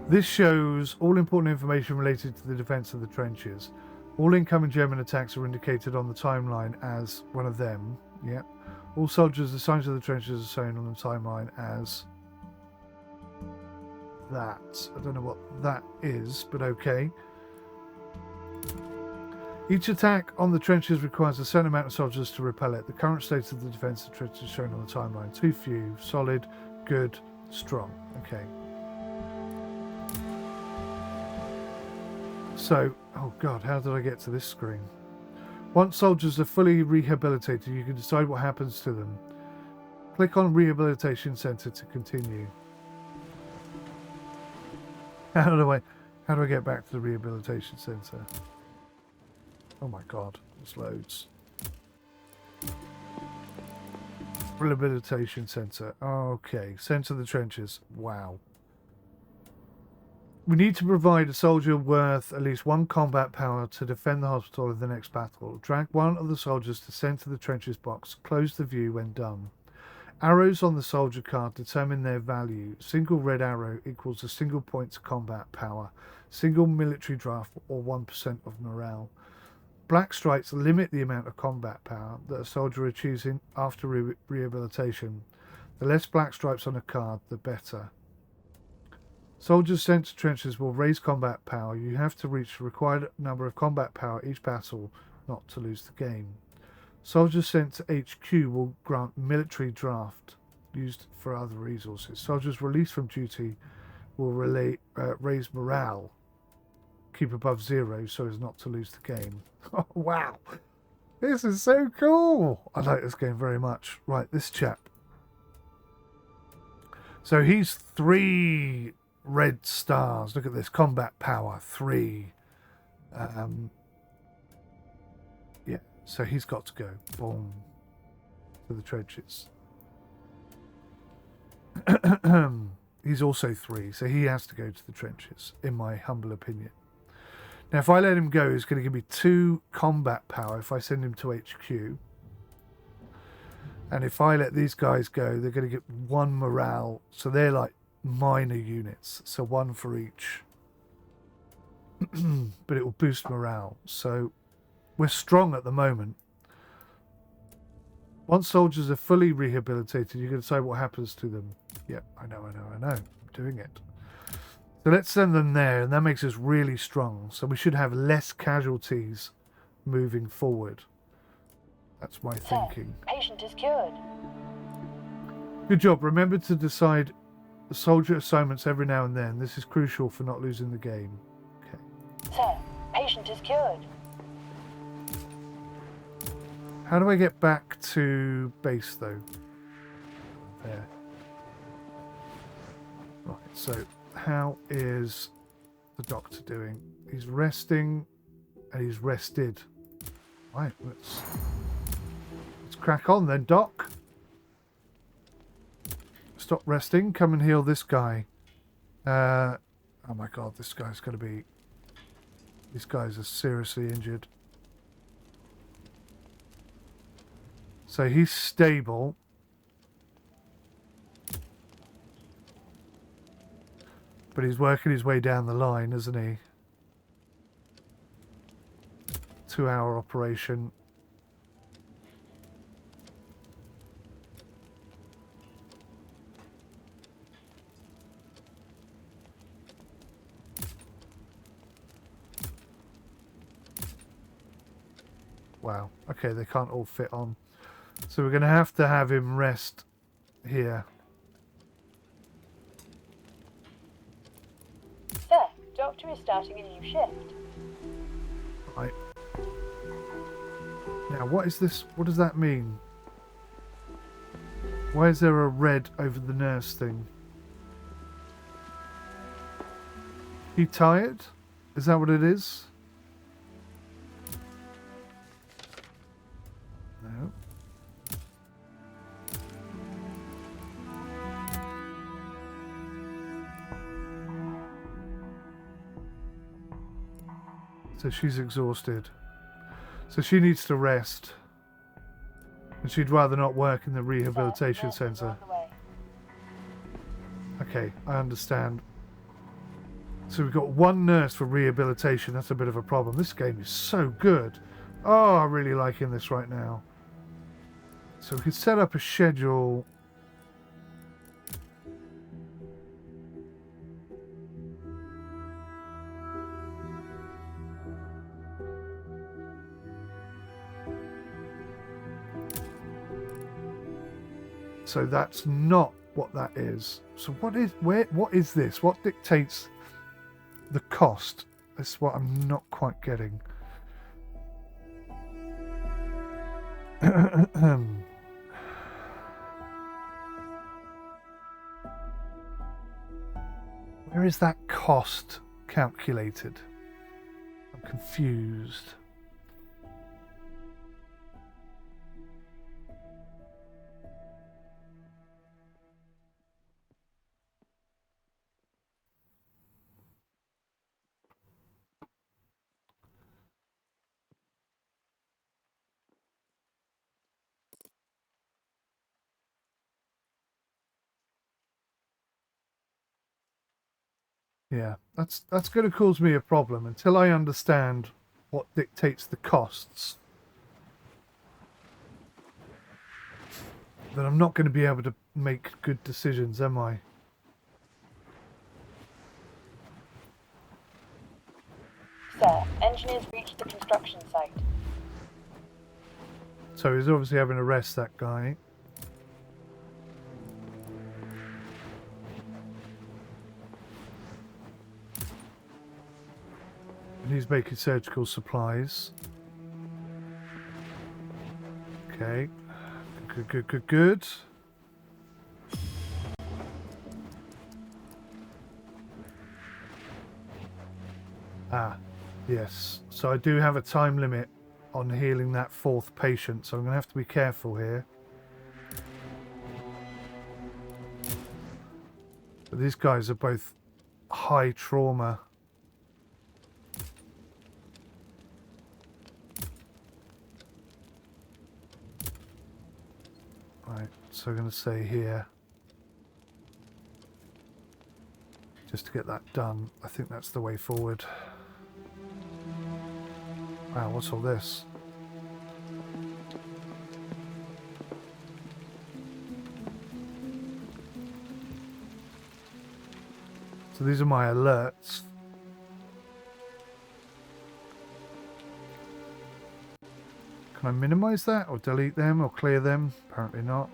This shows all important information related to the defence of the trenches. All incoming German attacks are indicated on the timeline as one of them. Yep. All soldiers assigned to the trenches are shown on the timeline as that. I don't know what that is, but okay. Each attack on the trenches requires a certain amount of soldiers to repel it. The current state of the defence of the trenches is shown on the timeline. Too few, solid, good, strong. Okay. So, oh god, how did I get to this screen? Once soldiers are fully rehabilitated, you can decide what happens to them. Click on Rehabilitation Centre to continue. How do I get back to the Rehabilitation Centre? Oh my god, there's loads. Rehabilitation Centre. Okay, Centre of the Trenches. Wow. We need to provide a soldier worth at least 1 combat power to defend the hospital in the next battle. Drag one of the soldiers to centre of the trenches box. Close the view when done. Arrows on the soldier card determine their value. Single red arrow equals a single point to combat power. Single military draft or 1% of morale. Black stripes limit the amount of combat power that a soldier achieves after rehabilitation. The less black stripes on a card, the better. Soldiers sent to trenches will raise combat power. You have to reach the required number of combat power each battle not to lose the game. Soldiers sent to HQ will grant military draft used for other resources. Soldiers released from duty will raise morale. keep above 0 so as not to lose the game. Oh, wow. This is so cool. I like this game very much. Right, this chap. So he's 3 red stars. Look at this. Combat power, 3. Yeah, so he's got to go. Boom. To the trenches. He's also 3, so he has to go to the trenches, in my humble opinion. Now, if I let him go, he's going to give me 2 combat power if I send him to HQ. And if I let these guys go, they're going to get 1 morale. So they're like minor units. So 1 for each. But it will boost morale. So we're strong at the moment. Once soldiers are fully rehabilitated, you can decide what happens to them. Yeah, I know. I'm doing it. So let's send them there, and that makes us really strong. So we should have less casualties moving forward. That's my thinking. Patient is cured. Good job. Remember to decide the soldier assignments every now and then. This is crucial for not losing the game. Okay. Sir, patient is cured. How do I get back to base, though? There. Right, so how is the doctor doing? He's resting, and he's rested. Right, let's crack on then, Doc. Stop resting. Come and heal this guy. Oh my god, this guy's going to be... These guys are seriously injured. So he's stable. But he's working his way down the line, isn't he? 2-hour operation. Wow. Okay, they can't all fit on. So we're going to have him rest here. Sir, Doctor is starting a new shift. Right. Now, what is this? What does that mean? Why is there a red over the nurse thing? He tired? Is that what it is? No. So she's exhausted. So she needs to rest. And she'd rather not work in the rehabilitation centre. Okay, I understand. So we've got 1 nurse for rehabilitation. That's a bit of a problem. This game is so good. Oh, I'm really liking this right now. So we can set up a schedule. So that's not what that is. So what is this? What dictates the cost? That's what I'm not quite getting. Where is that cost calculated? I'm confused. Yeah, that's going to cause me a problem until I understand what dictates the costs. Then I'm not going to be able to make good decisions, am I? Sir, engineers reached the construction site. So he's obviously having to arrest that guy. he's making surgical supplies. Okay. Good. Ah, yes. So I do have a time limit on healing that 4th patient, so I'm going to have to be careful here. But these guys are both high trauma. Right, so I'm going to say here, just to get that done, I think that's the way forward. Wow, what's all this? So these are my alerts. Can I minimize that or delete them or clear them? Apparently not.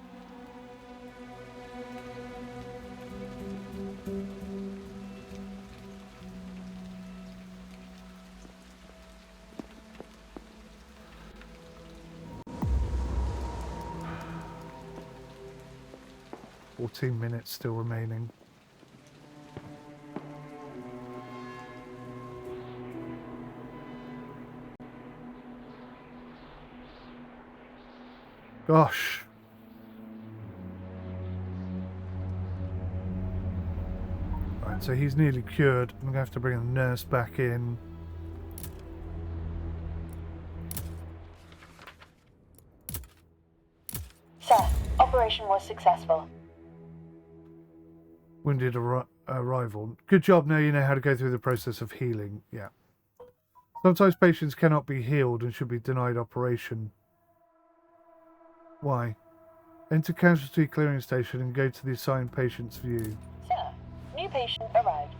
Minutes still remaining. Gosh. Right, so he's nearly cured. I'm going to have to bring a nurse back in. Sir, operation was successful. Wounded arrival. Good job, now you know how to go through the process of healing. Yeah. Sometimes patients cannot be healed and should be denied operation. Why? Enter casualty clearing station and go to the assigned patient's view. Sir, new patient arrived.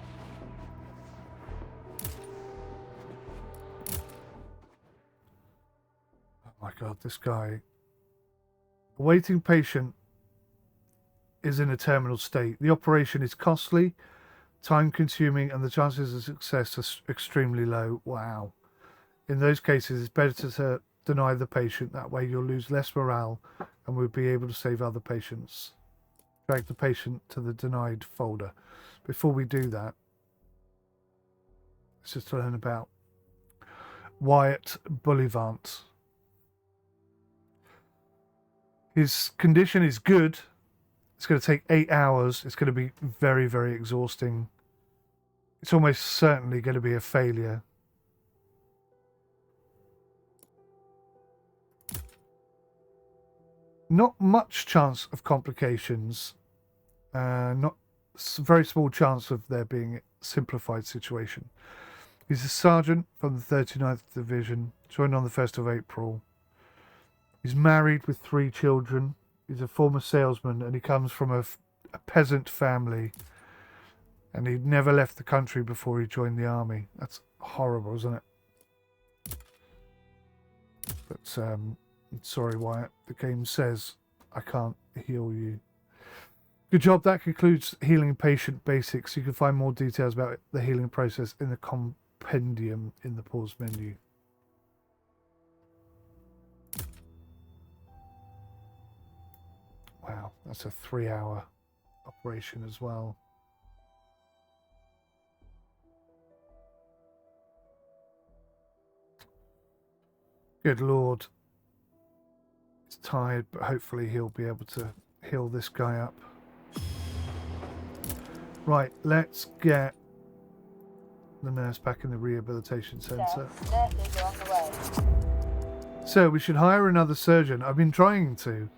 Oh my god, this guy. Awaiting patient is in a terminal state. The operation is costly, time-consuming, and the chances of success are extremely low. Wow. In those cases, it's better to deny the patient. That way you'll lose less morale and we'll be able to save other patients. Drag the patient to the denied folder. Before we do that, let's just learn about 𝘨𝘏𝑉𝘢𝘏. His condition is good. It's going to take 8 hours. It's going to be very, very exhausting. It's almost certainly going to be a failure. Not much chance of complications. Not very small chance of there being a simplified situation. He's a sergeant from the 39th Division, joined on the 1st of April. He's married with 3 children. He's a former salesman and he comes from a peasant family. And he'd never left the country before he joined the army. That's horrible, isn't it? But, sorry, Wyatt. The game says I can't heal you. Good job. That concludes healing patient basics. You can find more details about the healing process in the compendium in the pause menu. Wow, that's a 3-hour operation as well. Good Lord. He's tired, but hopefully he'll be able to heal this guy up. Right, let's get the nurse back in the rehabilitation centre. Nurses are on the way. So we should hire another surgeon. I've been trying to.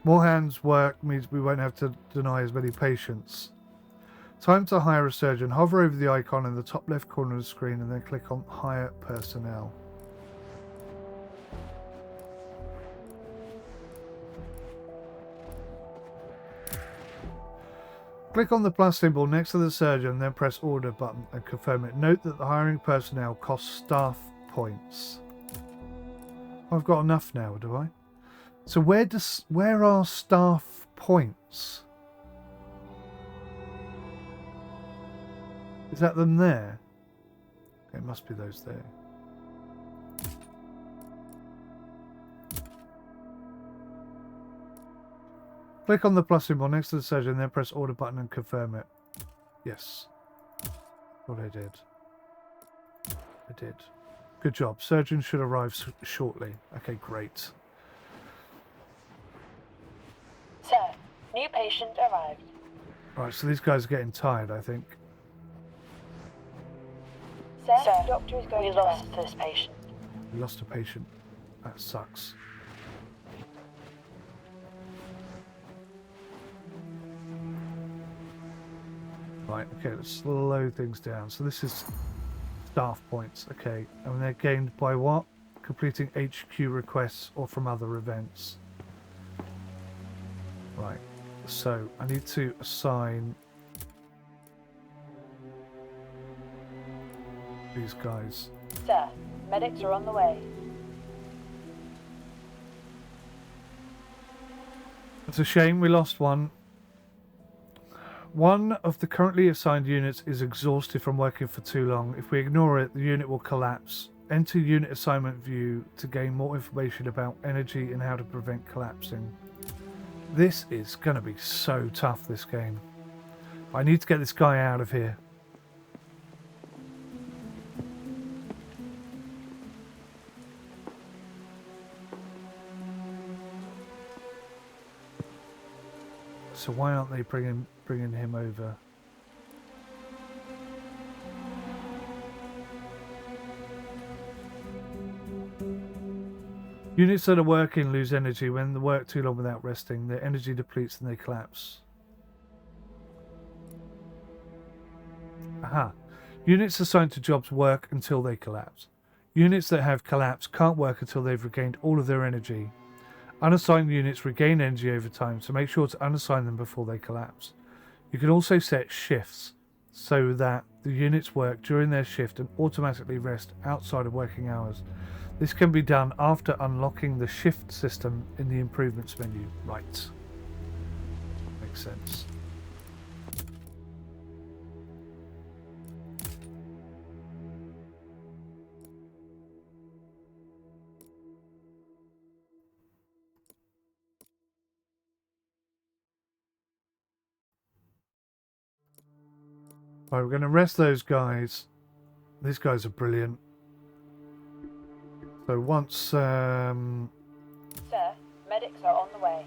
More hands work means we won't have to deny as many patients. Time to hire a surgeon. Hover over the icon in the top left corner of the screen and then click on Hire Personnel. Click on the plus symbol next to the surgeon, then press Order button and confirm it. Note that the hiring personnel costs staff points. I've got enough now, do I? So where are staff points? Is that them there? It must be those there. Click on the plus symbol next to the surgeon, then press order button and confirm it. Yes. What I did. I did. Good job. Surgeon should arrive shortly. Okay, great. Sir, new patient arrived. Right, so these guys are getting tired, I think. Sir, doctor is going to lost this patient. We lost a patient. That sucks. Right, okay, let's slow things down. So this is staff points, okay. And they're gained by what? Completing HQ requests or from other events. Right, so I need to assign these guys. Sir, medics are on the way. It's a shame we lost one. One of the currently assigned units is exhausted from working for too long. If we ignore it, the unit will collapse. Enter unit assignment view to gain more information about energy and how to prevent collapsing. This is going to be so tough, this game. I need to get this guy out of here. So why aren't they bringing him over? Units that are working lose energy when they work too long without resting. Their energy depletes and they collapse. Aha. Units assigned to jobs work until they collapse. Units that have collapsed can't work until they've regained all of their energy. Unassigned units regain energy over time, so make sure to unassign them before they collapse. You can also set shifts so that the units work during their shift and automatically rest outside of working hours. This can be done after unlocking the shift system in the improvements menu. Right. Makes sense. Right, we're going to rest those guys. These guys are brilliant. So once Sir, medics are on the way.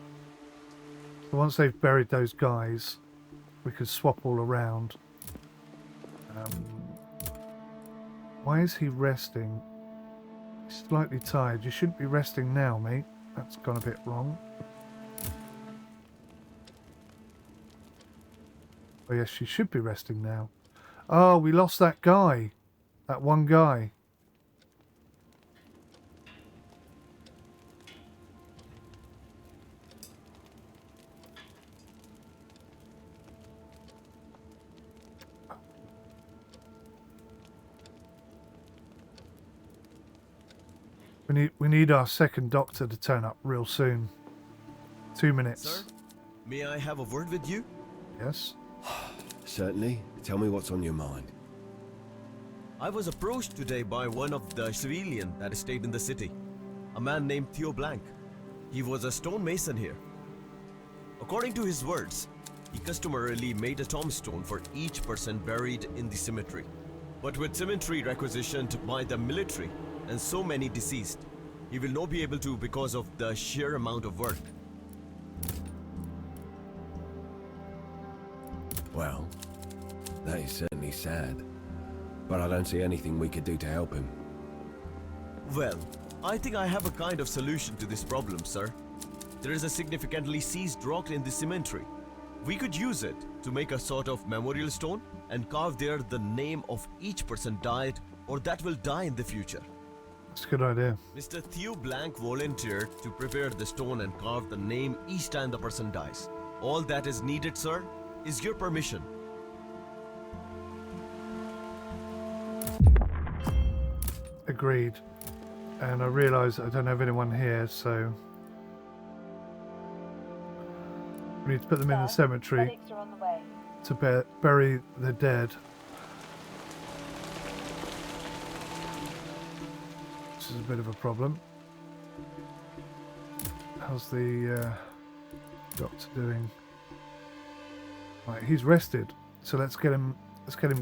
so once they've buried those guys, we can swap all around. Why is he resting? He's slightly tired. You shouldn't be resting now, mate. That's gone a bit wrong. Oh yes, she should be resting now. Oh, we lost that guy. That one guy. We need our second doctor to turn up real soon. 2 minutes. Sir, may I have a word with you? Yes. Certainly. Tell me what's on your mind. I was approached today by one of the civilians that stayed in the city. A man named 𝘨𝘢𝑏𝑙𝑎𝑛𝑐. He was a stonemason here. According to his words, he customarily made a tombstone for each person buried in the cemetery. But with cemetery requisitioned by the military and so many deceased, he will not be able to because of the sheer amount of work. Well, that is certainly sad. But I don't see anything we could do to help him. Well, I think I have a kind of solution to this problem, sir. There is a significantly seized rock in the cemetery. We could use it to make a sort of memorial stone and carve there the name of each person died or that will die in the future. That's a good idea. Mr. 𝘨𝘢𝑏𝑙𝑎𝑛𝑐 volunteered to prepare the stone and carve the name each time the person dies. All that is needed, sir, is your permission. Agreed. And I realise I don't have anyone here, so we need to put them in the cemetery Medics are on the way. to bury the dead. is a bit of a problem. How's the doctor doing? Right, he's rested, so let's get him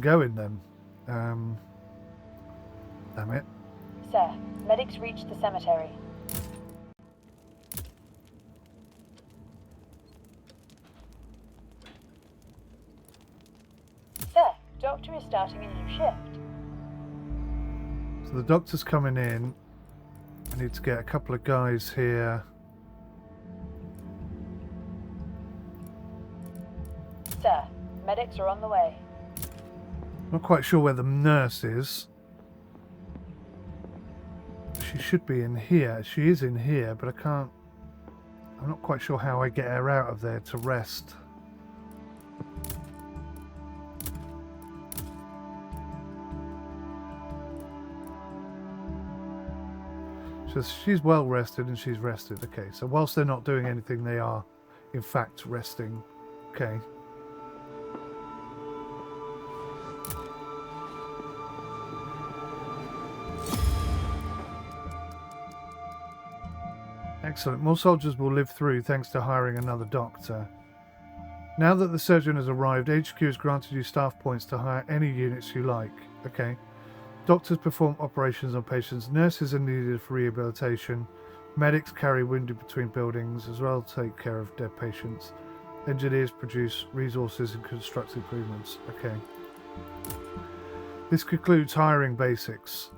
going then. Damn it. Sir, medics reached the cemetery. Sir, Doctor is starting a new shift. So the doctor's coming in. I need to get a couple of guys here. Sir, medics are on the way. Not quite sure where the nurse is. She should be in here. She is in here, but I can't... I'm not quite sure how I get her out of there to rest. So she's well rested and she's rested. Okay, so whilst they're not doing anything, they are in fact resting. Okay. Excellent. More soldiers will live through thanks to hiring another doctor. Now that the surgeon has arrived, HQ has granted you staff points to hire any units you like. Okay. Doctors perform operations on patients. Nurses are needed for rehabilitation. Medics carry wounded between buildings, as well as take care of dead patients. Engineers produce resources and construct improvements. Okay. This concludes hiring basics.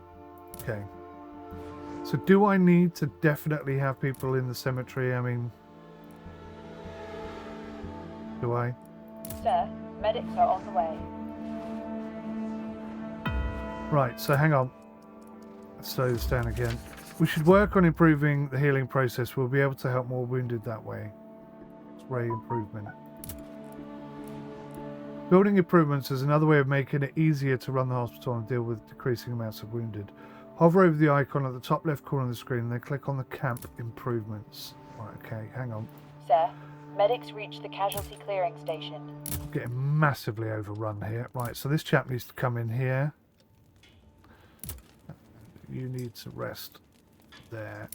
Okay. So do I need to definitely have people in the cemetery? I mean... Do I? Sir, medics are on the way. Right, so hang on. Let's slow this down again. We should work on improving the healing process. We'll be able to help more wounded that way. Ray improvement. Building improvements is another way of making it easier to run the hospital and deal with decreasing amounts of wounded. Hover over the icon at the top left corner of the screen and then click on the camp improvements. Right, okay, hang on. Sir, medics reached the casualty clearing station. I'm getting massively overrun here. Right, so this chap needs to come in here. You need to rest there.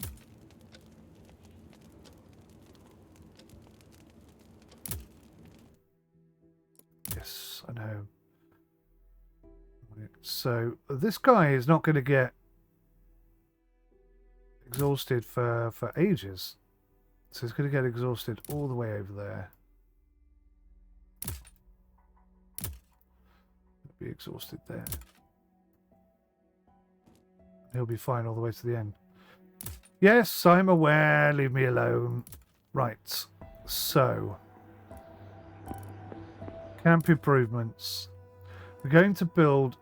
Yes, I know. So this guy is not going to get exhausted for ages. So he's going to get exhausted all the way over there. He'll be exhausted there. He'll be fine all the way to the end. Yes, I'm aware. Leave me alone. Right. So. Camp improvements. We're going to build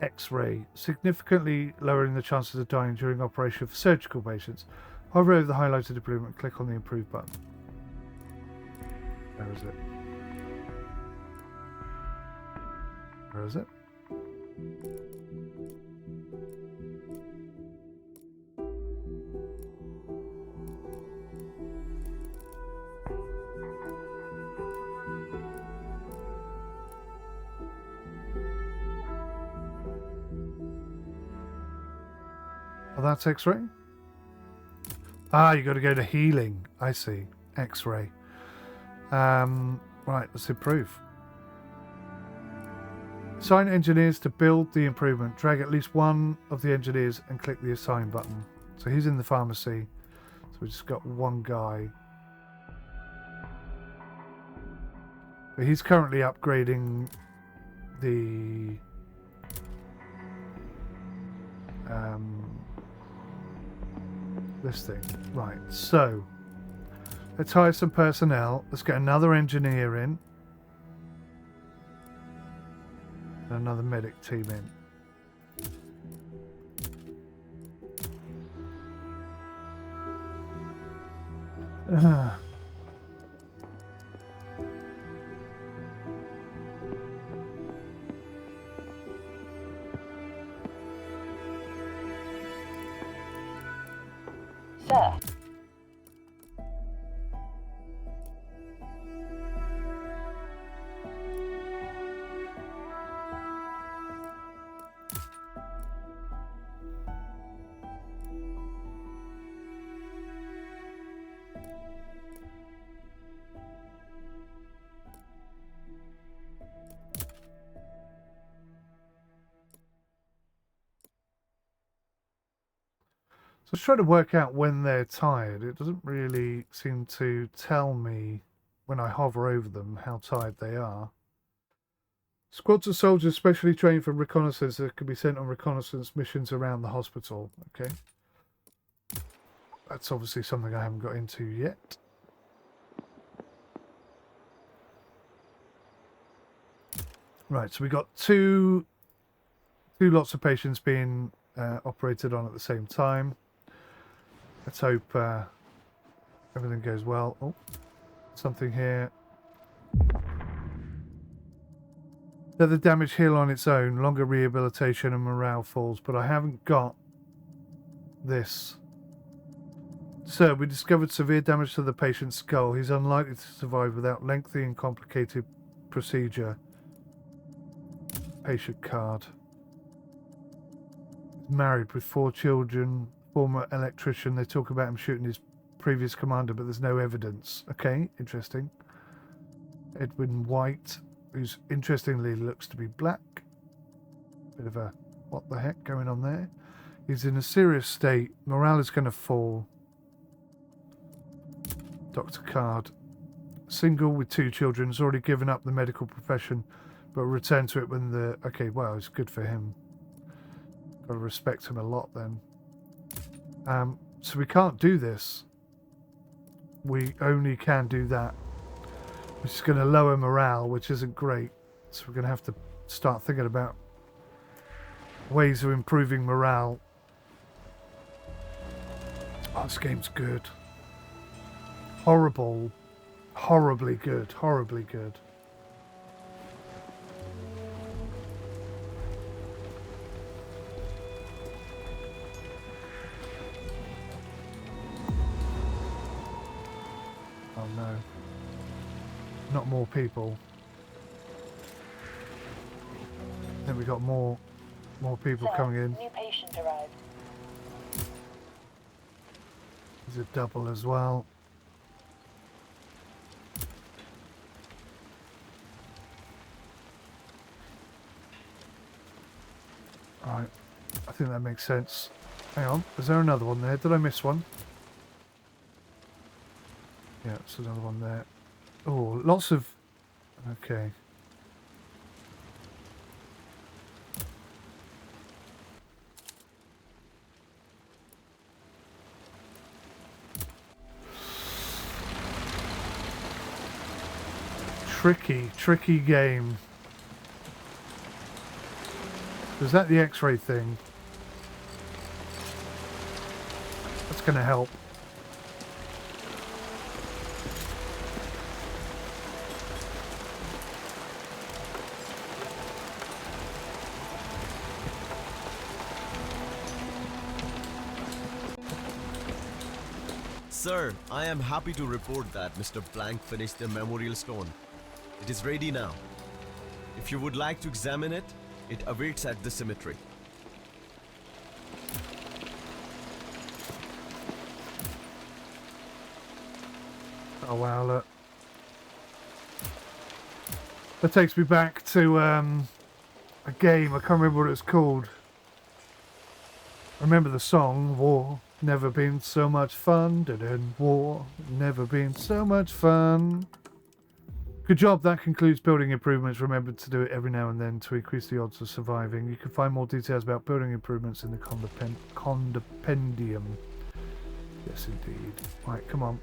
X-ray, significantly lowering the chances of dying during operation for surgical patients. Hover over the highlighted improvement, click on the improve button. Where is it? Where is it? Oh, that's X-ray? Ah, you got to go to healing. I see. X-ray. Right, let's improve. Assign engineers to build the improvement. Drag at least one of the engineers and click the assign button. So he's in the pharmacy. So we just got one guy. But he's currently upgrading the... this thing. Right, so let's hire some personnel. Let's get another engineer in. And another medic team in. Sir. I was trying to work out when they're tired. It doesn't really seem to tell me when I hover over them how tired they are. Squads of soldiers specially trained for reconnaissance that can be sent on reconnaissance missions around the hospital. Okay. That's obviously something I haven't got into yet. Right, so we got two lots of patients being operated on at the same time. Let's hope everything goes well. Oh, something here. Let the damage heal on its own. Longer rehabilitation and morale falls. But I haven't got this. Sir, we discovered severe damage to the patient's skull. He's unlikely to survive without lengthy and complicated procedure. Patient card. Married with 4 children. Former electrician. They talk about him shooting his previous commander, but there's no evidence. Okay, interesting. Edwin White, who's interestingly looks to be black. Bit of a what the heck going on there. He's in a serious state. Morale is going to fall. Doctor card. Single with 2 children. Has already given up the medical profession, but will return to it when the... Okay, well, it's good for him. Got to respect him a lot then. So we can't do this. We only can do that, which is going to lower morale, which isn't great. So we're going to have to start thinking about ways of improving morale. Oh, this game's good. Horrible. Horribly good. Horribly good. Oh no. Not more people. Then we got more people coming in. New patient arrived. There's a double as well. Alright. I think that makes sense. Hang on. Is there another one there? Did I miss one? Yeah, it's another one there. Oh, lots of... Okay. Tricky game. Is that the X-ray thing? That's going to help. Sir, I am happy to report that Mr. Blank finished the memorial stone. It is ready now. If you would like to examine it, it awaits at the cemetery. Oh wow, look. That takes me back to a game. I can't remember what it's called. I remember the song, War. Never been so much fun. War. Never been so much fun. Good job. That concludes building improvements. Remember to do it every now and then to increase the odds of surviving. You can find more details about building improvements in the compendium. Yes, indeed. Right, come on.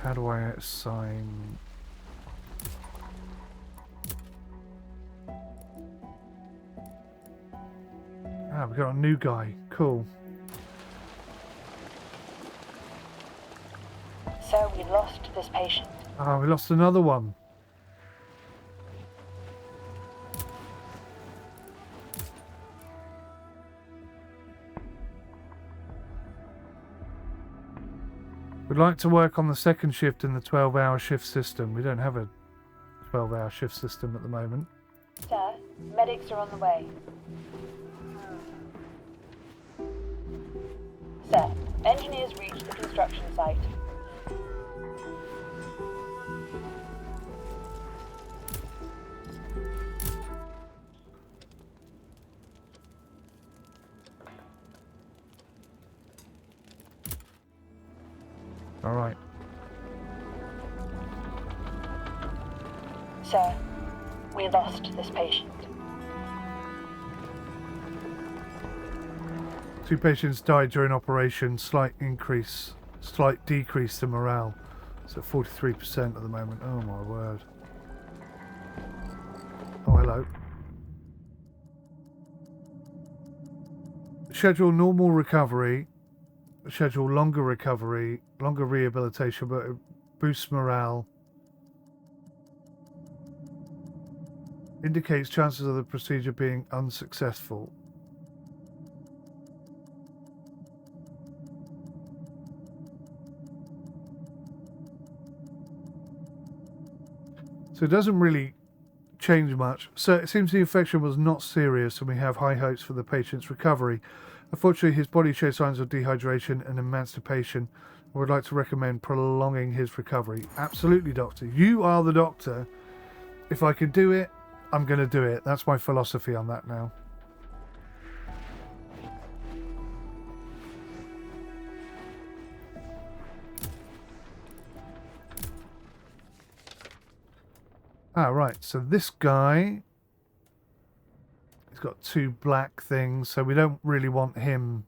How do I assign... Ah, we've got a new guy. Cool. So we lost this patient. Ah, we lost another one. We'd like to work on the second shift in the 12-hour shift system. We don't have a 12-hour shift system at the moment. Sir, medics are on the way. Sir, engineers reached the construction site. Alright. Sir, we lost this patient. 2 patients died during operation. Slight decrease to morale. It's at 43% at the moment. Oh my word. Oh, hello. Schedule normal recovery. Schedule longer recovery. Longer rehabilitation, but it boosts morale. Indicates chances of the procedure being unsuccessful. So it doesn't really change much. So it seems the infection was not serious and we have high hopes for the patient's recovery. Unfortunately, his body shows signs of dehydration and emancipation. I would like to recommend prolonging his recovery. Absolutely, doctor. You are the doctor. If I can do it, I'm going to do it. That's my philosophy on that now. Ah, right. So this guy, he's got 2 black things, so we don't really want him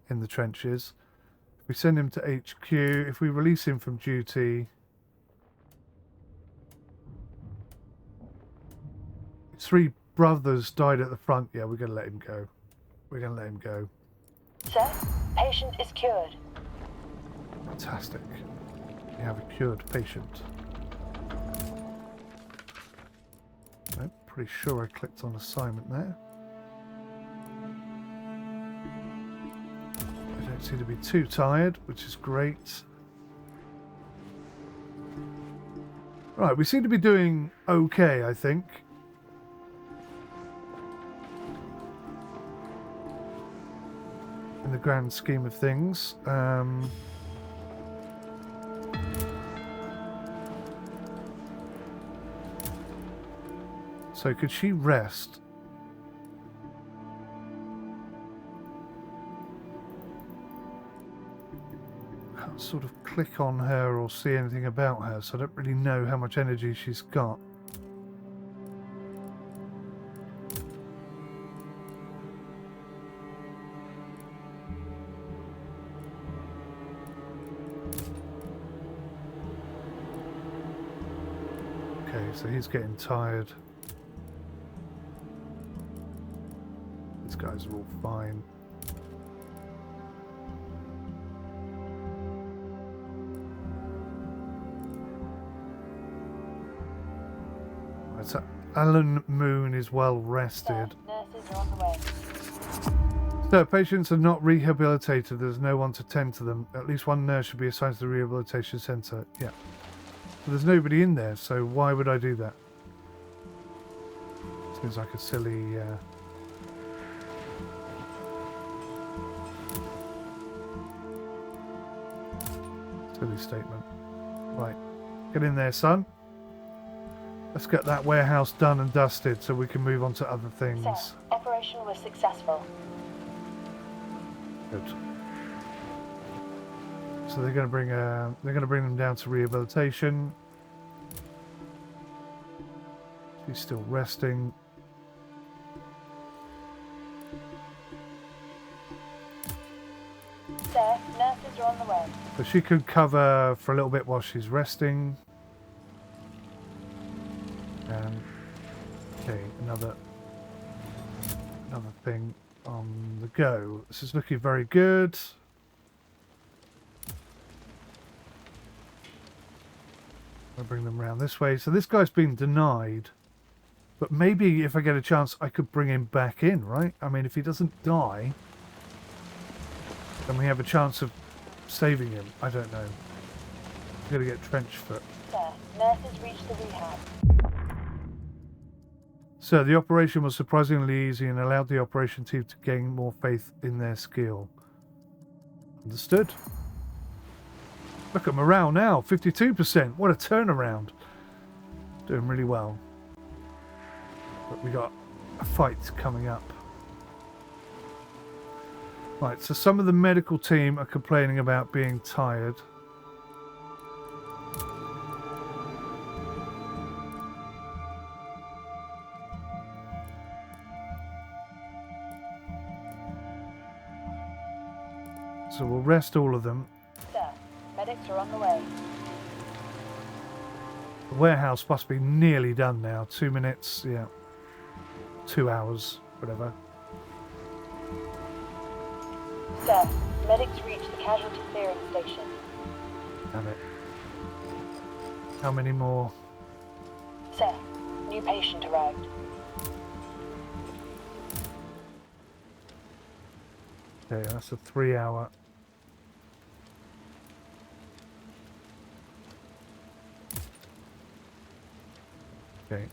in the trenches. If we send him to HQ, if we release him from duty, 3 brothers died at the front. Yeah, we're going to let him go. We're going to let him go. Sir, patient is cured. Fantastic. We have a cured patient. I'm pretty sure I clicked on assignment there. I don't seem to be too tired, which is great. Right, we seem to be doing okay, I think. In the grand scheme of things. So could she rest? I can't sort of click on her or see anything about her, so I don't really know how much energy she's got. Okay, so he's getting tired. These guys are all fine. Right, so Alan Moon is well rested. Nurses are on the way. So patients are not rehabilitated. There's no one to tend to them. At least 1 nurse should be assigned to the rehabilitation centre. Yeah. But there's nobody in there, so why would I do that? Seems like a silly... silly statement. Right, get in there, son. Let's get that warehouse done and dusted so we can move on to other things. Sir, operation was successful. Good. So they're going to bring them down to rehabilitation. She's still resting. Sir, nurses are on the way. But she could cover for a little bit while she's resting. And okay, another thing on the go. This is looking very good. I'll bring them around this way. So this guy's been denied. But maybe if I get a chance, I could bring him back in, right? I mean, if he doesn't die, then we have a chance of saving him. I don't know. I'm going to get trench foot. Sir, nurses reached the rehab. So the operation was surprisingly easy and allowed the operation team to gain more faith in their skill. Understood. Look at morale now, 52%. What a turnaround. Doing really well. But we got a fight coming up. Right, so some of the medical team are complaining about being tired. So we'll rest all of them. Sir, medics are on the way. The warehouse must be nearly done now. 2 minutes, yeah. 2 hours, whatever. Sir, medics reached the casualty clearing station. Damn it. How many more? Sir, new patient arrived. Okay, that's a 3 hour. Okay.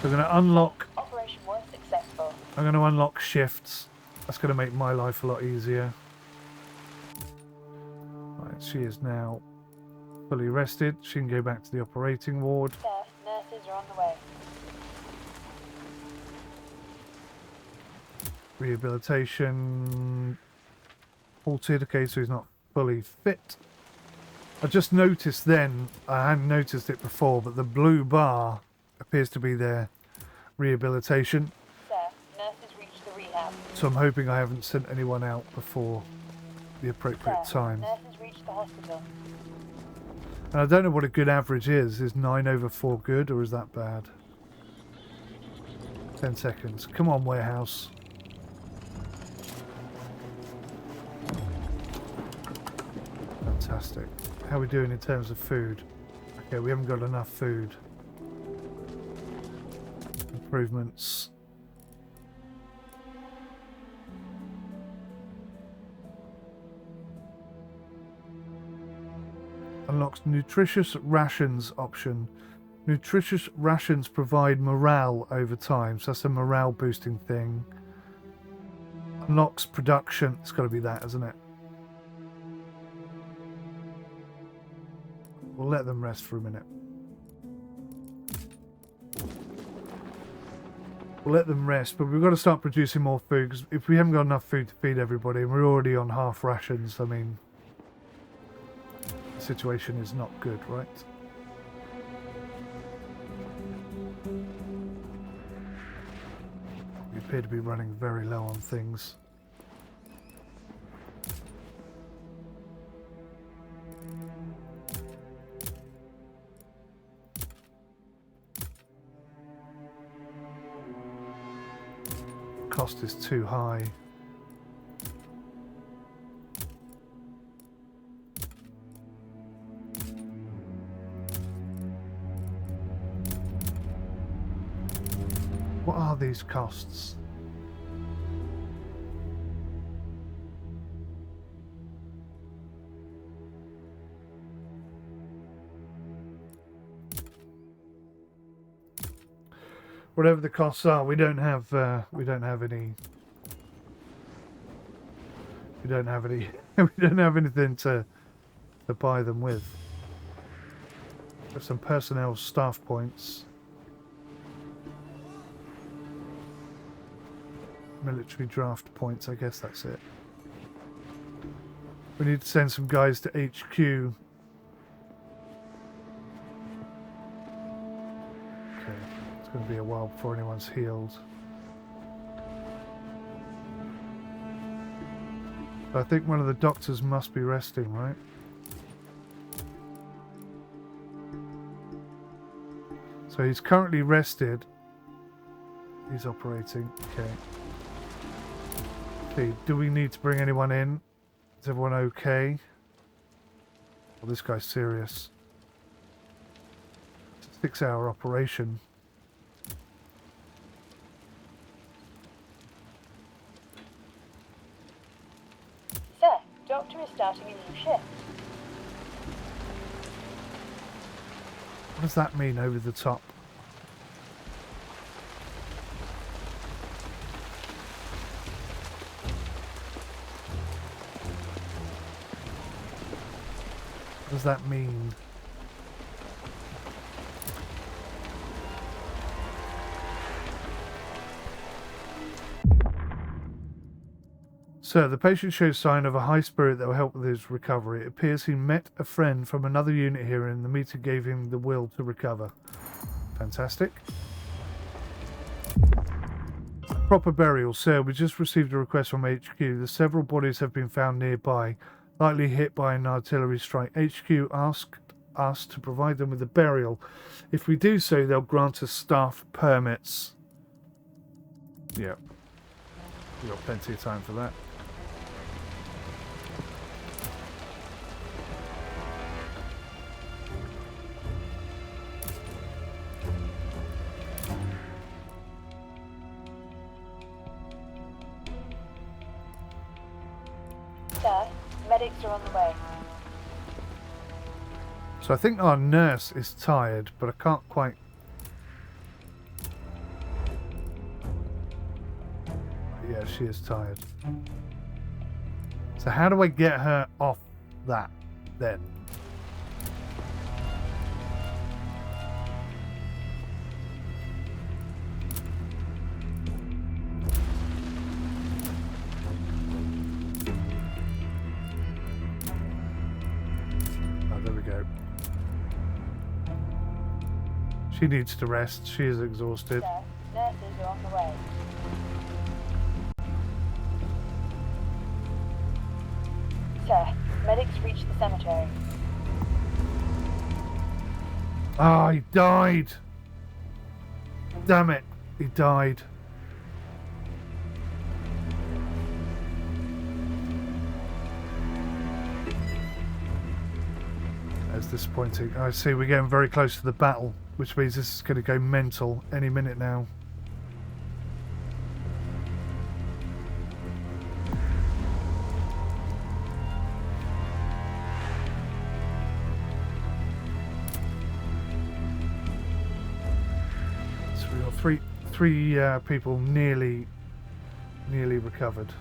We're going to unlock. Operation was successful. I'm going to unlock shifts. That's going to make my life a lot easier. Right, she is now fully rested. She can go back to the operating ward. Sir, nurses are on the way. Rehabilitation halted. Okay, so he's not fully fit. I just noticed then, I hadn't noticed it before, but the blue bar appears to be their rehabilitation. Sir, nurses reached the rehab. So I'm hoping I haven't sent anyone out before the appropriate Sir, time. nurses reached the hospital. And I don't know what a good average is. Is 9/4 good, or is that bad? 10 seconds. Come on, warehouse. Fantastic. How are we doing in terms of food? Okay, we haven't got enough food. Improvements. Unlocks nutritious rations option. Nutritious rations provide morale over time, so that's a morale boosting thing. Unlocks production. It's got to be that, isn't it? We'll let them rest for a minute. We'll let them rest, but we've got to start producing more food, because if we haven't got enough food to feed everybody, and we're already on half rations, I mean, the situation is not good, right? We appear to be running very low on things. Cost is too high. What are these costs? Whatever the costs are, we don't have any. We don't have anything to buy them with. There's some personnel staff points. Military draft points, I guess that's it. We need to send some guys to HQ. Okay, it's going to be a while before anyone's healed. I think one of the doctors must be resting, right? So he's currently rested. He's operating. Okay. Okay, do we need to bring anyone in? Is everyone okay? Well, this guy's serious. It's a 6-hour operation. Sir, Doctor is starting a new shift. What does that mean, over the top? What does that mean? Sir, the patient shows sign of a high spirit that will help with his recovery. It appears he met a friend from another unit here and the meeting gave him the will to recover. Fantastic. Proper burial. Sir, we just received a request from HQ. The several bodies have been found nearby, likely hit by an artillery strike. HQ asked us to provide them with a burial. If we do so, they'll grant us staff permits. Yeah. We've got plenty of time for that. Sir, medics are on the way. So I think our nurse is tired, but I can't quite... Yeah, she is tired. So how do I get her off that then? Oh, there we go. She needs to rest. She is exhausted. Sir, nurses are on the way. Sir, medics reached the cemetery. Ah, he died. Damn it. He died. That's disappointing. I see we're getting very close to the battle, which means this is going to go mental any minute now. So we've got three people nearly recovered.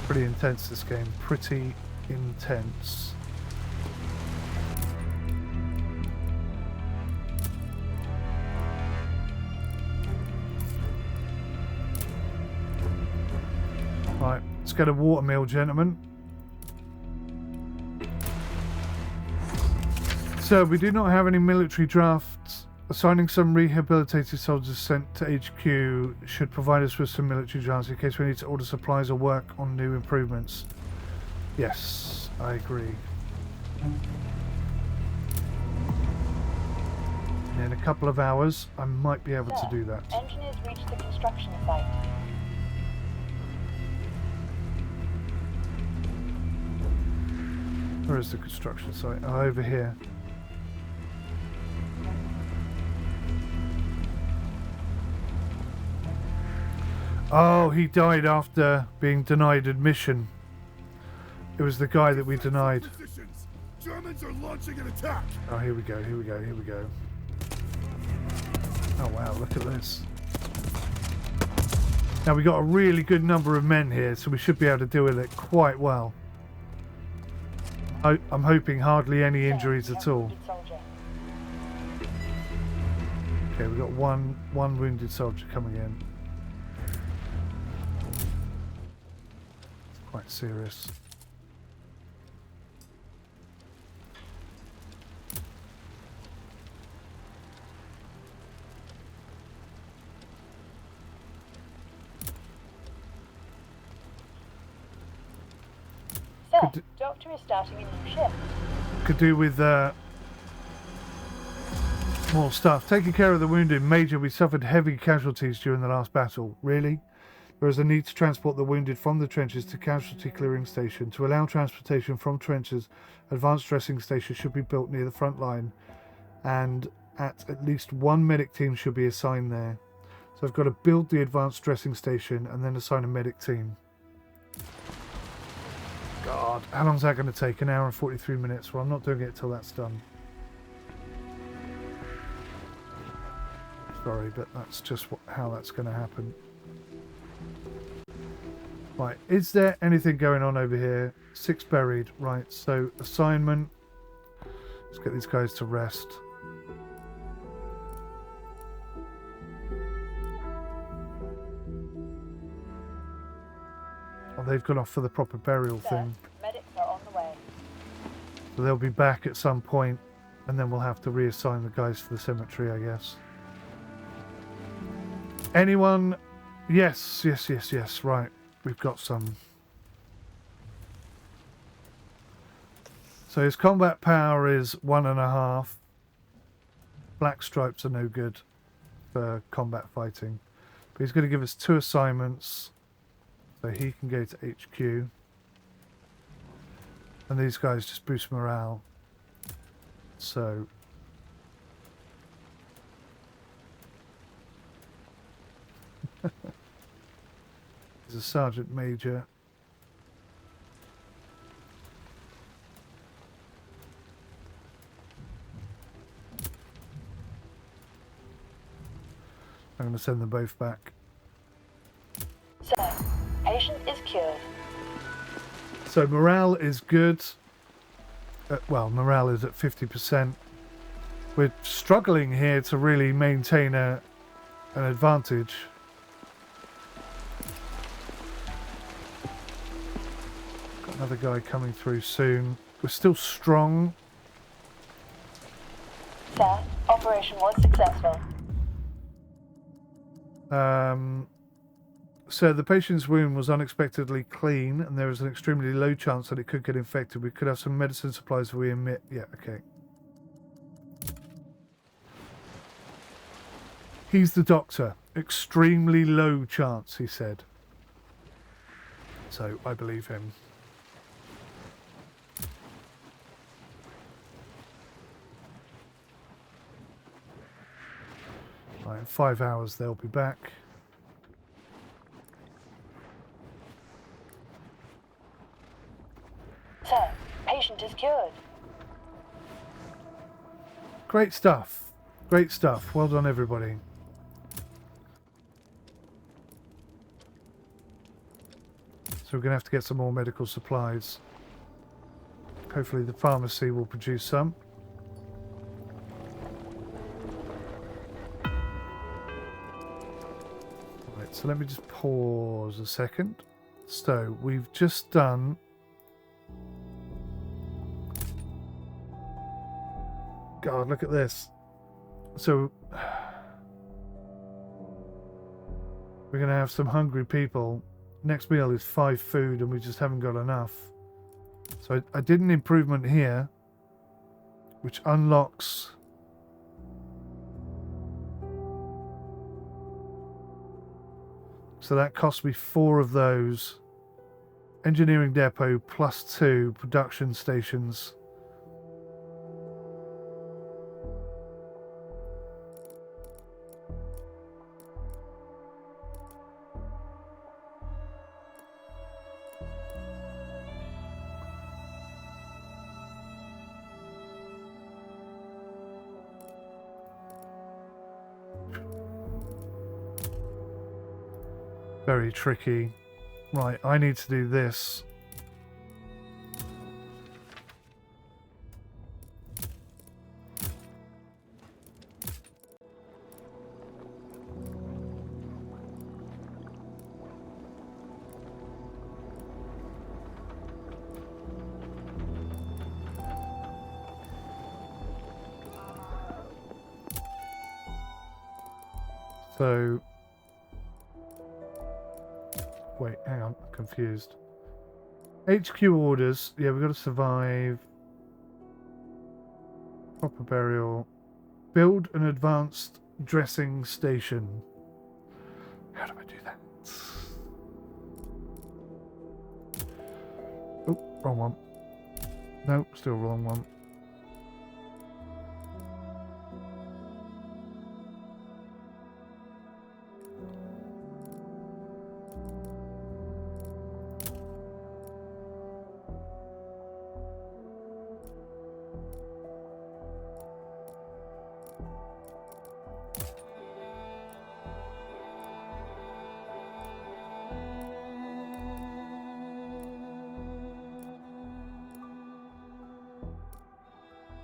Pretty intense, this game. Pretty intense. Right, let's go to Watermill, gentlemen. So, we do not have any military drafts. Assigning some rehabilitated soldiers sent to HQ should provide us with some military drafts in case we need to order supplies or work on new improvements. Yes, I agree. In a couple of hours, I might be able to do that. Engineers reached the construction site. Where is the construction site? Oh, over here. Oh, he died after being denied admission. It was the guy that we denied. Germans are launching an attack. Oh, here we go, here we go, here we go. Oh wow, look at this. Now we got a really good number of men here, so we should be able to deal with it quite well. I'm hoping hardly any injuries at all. Okay, we've got one wounded soldier coming in. It's quite serious. Sir, Doctor is starting a new shift. Could do with more stuff. Taking care of the wounded. Major, we suffered heavy casualties during the last battle. Really? There is a need to transport the wounded from the trenches to casualty clearing station. To allow transportation from trenches, advanced dressing station should be built near the front line, and at least one medic team should be assigned there. So I've got to build the advanced dressing station and then assign a medic team. God, how long is that going to take? An hour and 43 minutes. Well, I'm not doing it till that's done. Sorry, but that's just how that's going to happen. Right, is there anything going on over here? 6 buried. Right, so assignment. Let's get these guys to rest. Oh, they've gone off for the proper burial thing. Medics are on the way. So they'll be back at some point, and then we'll have to reassign the guys for the cemetery, I guess. Anyone? Yes, yes, yes, yes. Right, we've got some. So his combat power is 1.5. Black stripes are no good for combat fighting. But he's going to give us 2 assignments. So he can go to HQ. And these guys just boost morale. So he's a sergeant major. I'm going to send them both back. Sir, patient is cured. So morale is good. Well, morale is at 50%. We're struggling here to really maintain an advantage. Got another guy coming through soon. We're still strong. Sir, operation was successful. So the patient's wound was unexpectedly clean, and there is an extremely low chance that it could get infected. We could have some medicine supplies if we emit. Yeah, okay. He's the doctor. Extremely low chance, he said. So I believe him. Right, in 5 hours they'll be back. Sir, patient is cured. Great stuff. Great stuff. Well done, everybody. So we're going to have to get some more medical supplies. Hopefully the pharmacy will produce some. Right, so let me just pause a second. So we've just done... God, look at this. So we're going to have some hungry people. Next meal is 5 food and we just haven't got enough. So I did an improvement here, which unlocks... So that cost me 4 of those. Engineering depot plus 2 production stations. Very tricky. Right, I need to do this. So... Wait, hang on, I'm confused. HQ orders. Yeah, we've got to survive. Proper burial. Build an advanced dressing station. How do I do that? Oh, wrong one. No, still wrong one.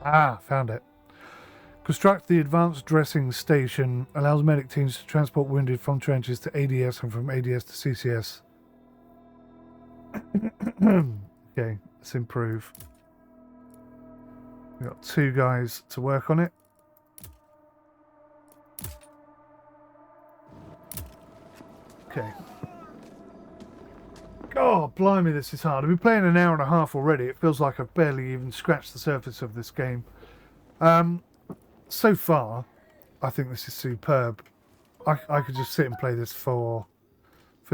Ah, found it. Construct the advanced dressing station. Allows medic teams to transport wounded from trenches to ADS and from ADS to CCS. Okay, let's improve. We've got 2 guys to work on it. Okay. God, blimey, this is hard. I've been playing an hour and a half already. It feels like I've barely even scratched the surface of this game. So far, I think this is superb. I could just sit and play this for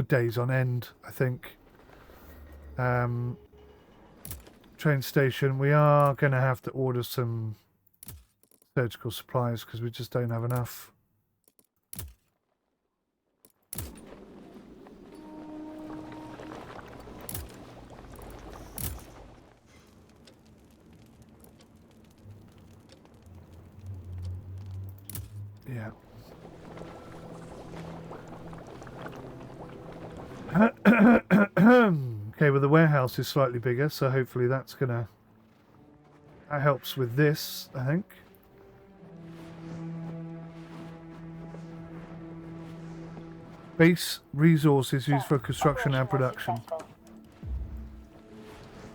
days on end, I think. Train station. We are going to have to order some surgical supplies because we just don't have enough. Yeah. Okay, well the warehouse is slightly bigger, so hopefully that helps with this, I think. Base resources used for construction and production.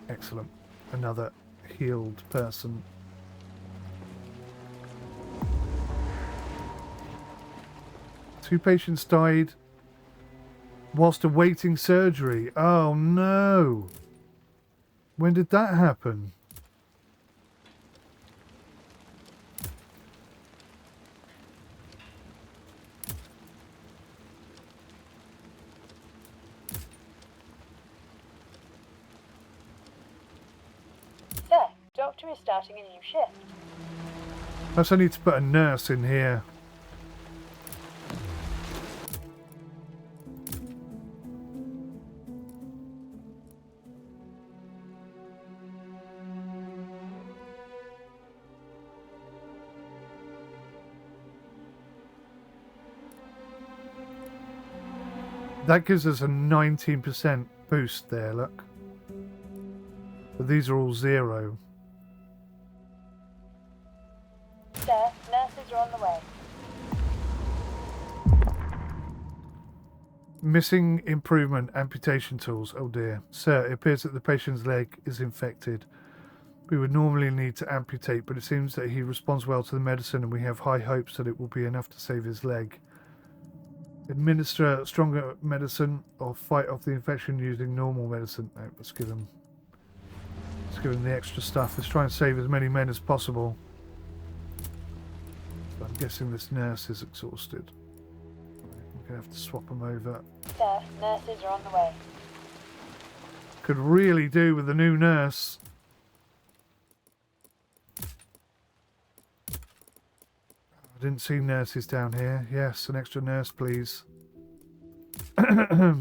Excellent. Another healed person. Two patients died whilst awaiting surgery. Oh no! When did that happen? Sir, Doctor is starting a new shift. Perhaps I need to put a nurse in here. That gives us a 19% boost there, look. But these are all 0. Sir, nurses are on the way. Missing improvement, amputation tools. Oh dear. Sir, it appears that the patient's leg is infected. We would normally need to amputate, but it seems that he responds well to the medicine and we have high hopes that it will be enough to save his leg. Administer stronger medicine or fight off the infection using normal medicine. No, let's give him the extra stuff. Let's try and save as many men as possible. So I'm guessing this nurse is exhausted. We're going to have to swap them over. Sir, nurses are on the way. Could really do with a new nurse. I didn't see nurses down here. Yes, an extra nurse, please. Sir,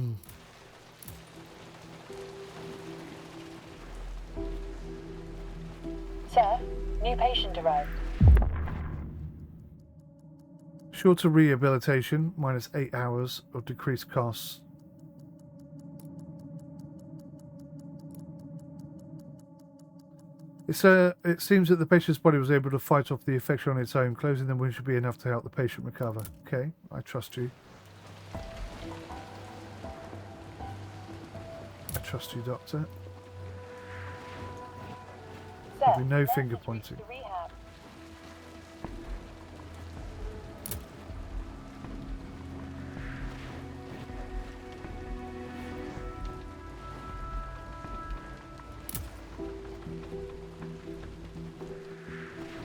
new patient arrived. Shorter rehabilitation, minus 8 hours of decreased costs. It seems that the patient's body was able to fight off the infection on its own. Closing the wound should be enough to help the patient recover. Okay, I trust you. I trust you, Doctor. Sir, There'll be no nurses finger reached pointing. the rehab.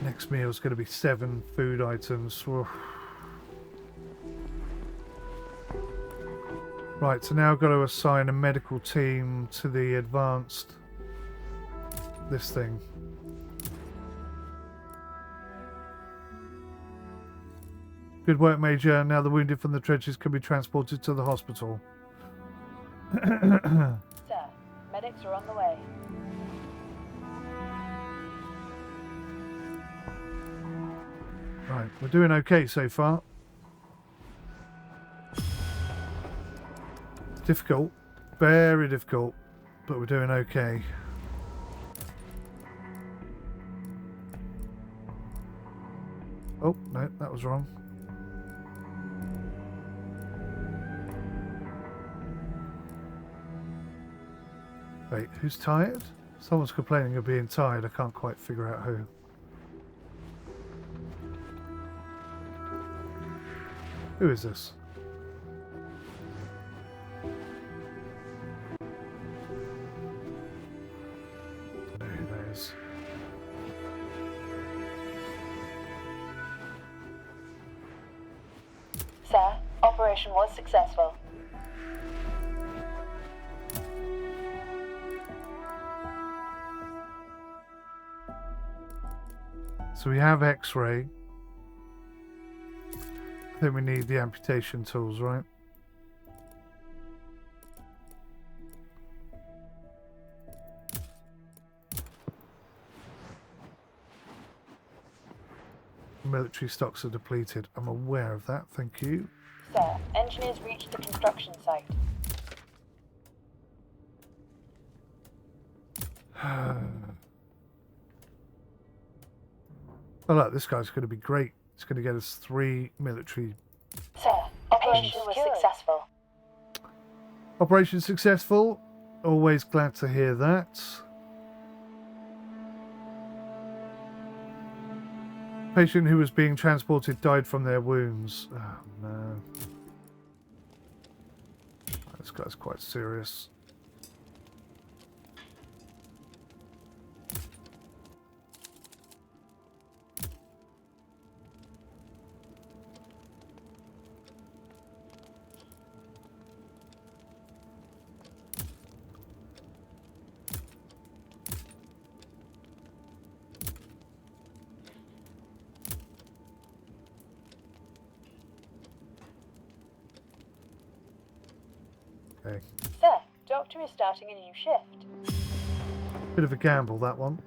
Next meal is going to be 7 food items. Oof. Right, so now I've got to assign a medical team to the advanced... this thing. Good work, Major. Now the wounded from the trenches can be transported to the hospital. Sir, medics are on the way. Right, we're doing okay so far. It's difficult, very difficult, but we're doing okay. Oh, no, that was wrong. Wait, who's tired? Someone's complaining of being tired. I can't quite figure out who. Who is this? Don't know who that is. Sir, operation was successful. So we have X-ray. I think we need the amputation tools, right? Military stocks are depleted. I'm aware of that, thank you. Sir, engineers reached the construction site. Oh look, this guy's going to be great. It's going to get us 3 military. Sir, operation was successful. Operation successful. Always glad to hear that. Patient who was being transported died from their wounds. Oh no. This guy's quite serious. Okay. Sir, Doctor is starting a new shift. Bit of a gamble, that one.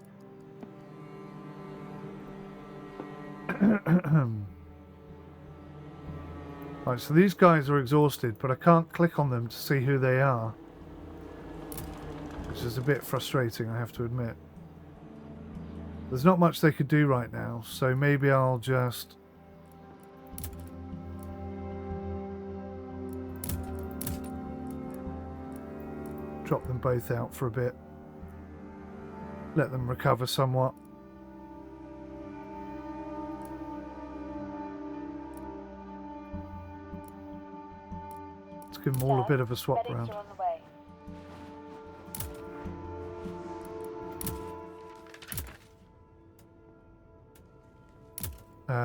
Right, so these guys are exhausted, but I can't click on them to see who they are. Which is a bit frustrating, I have to admit. There's not much they could do right now, so maybe I'll just... drop them both out for a bit. Let them recover somewhat. Let's give them all a bit of a swap round. Medics are on the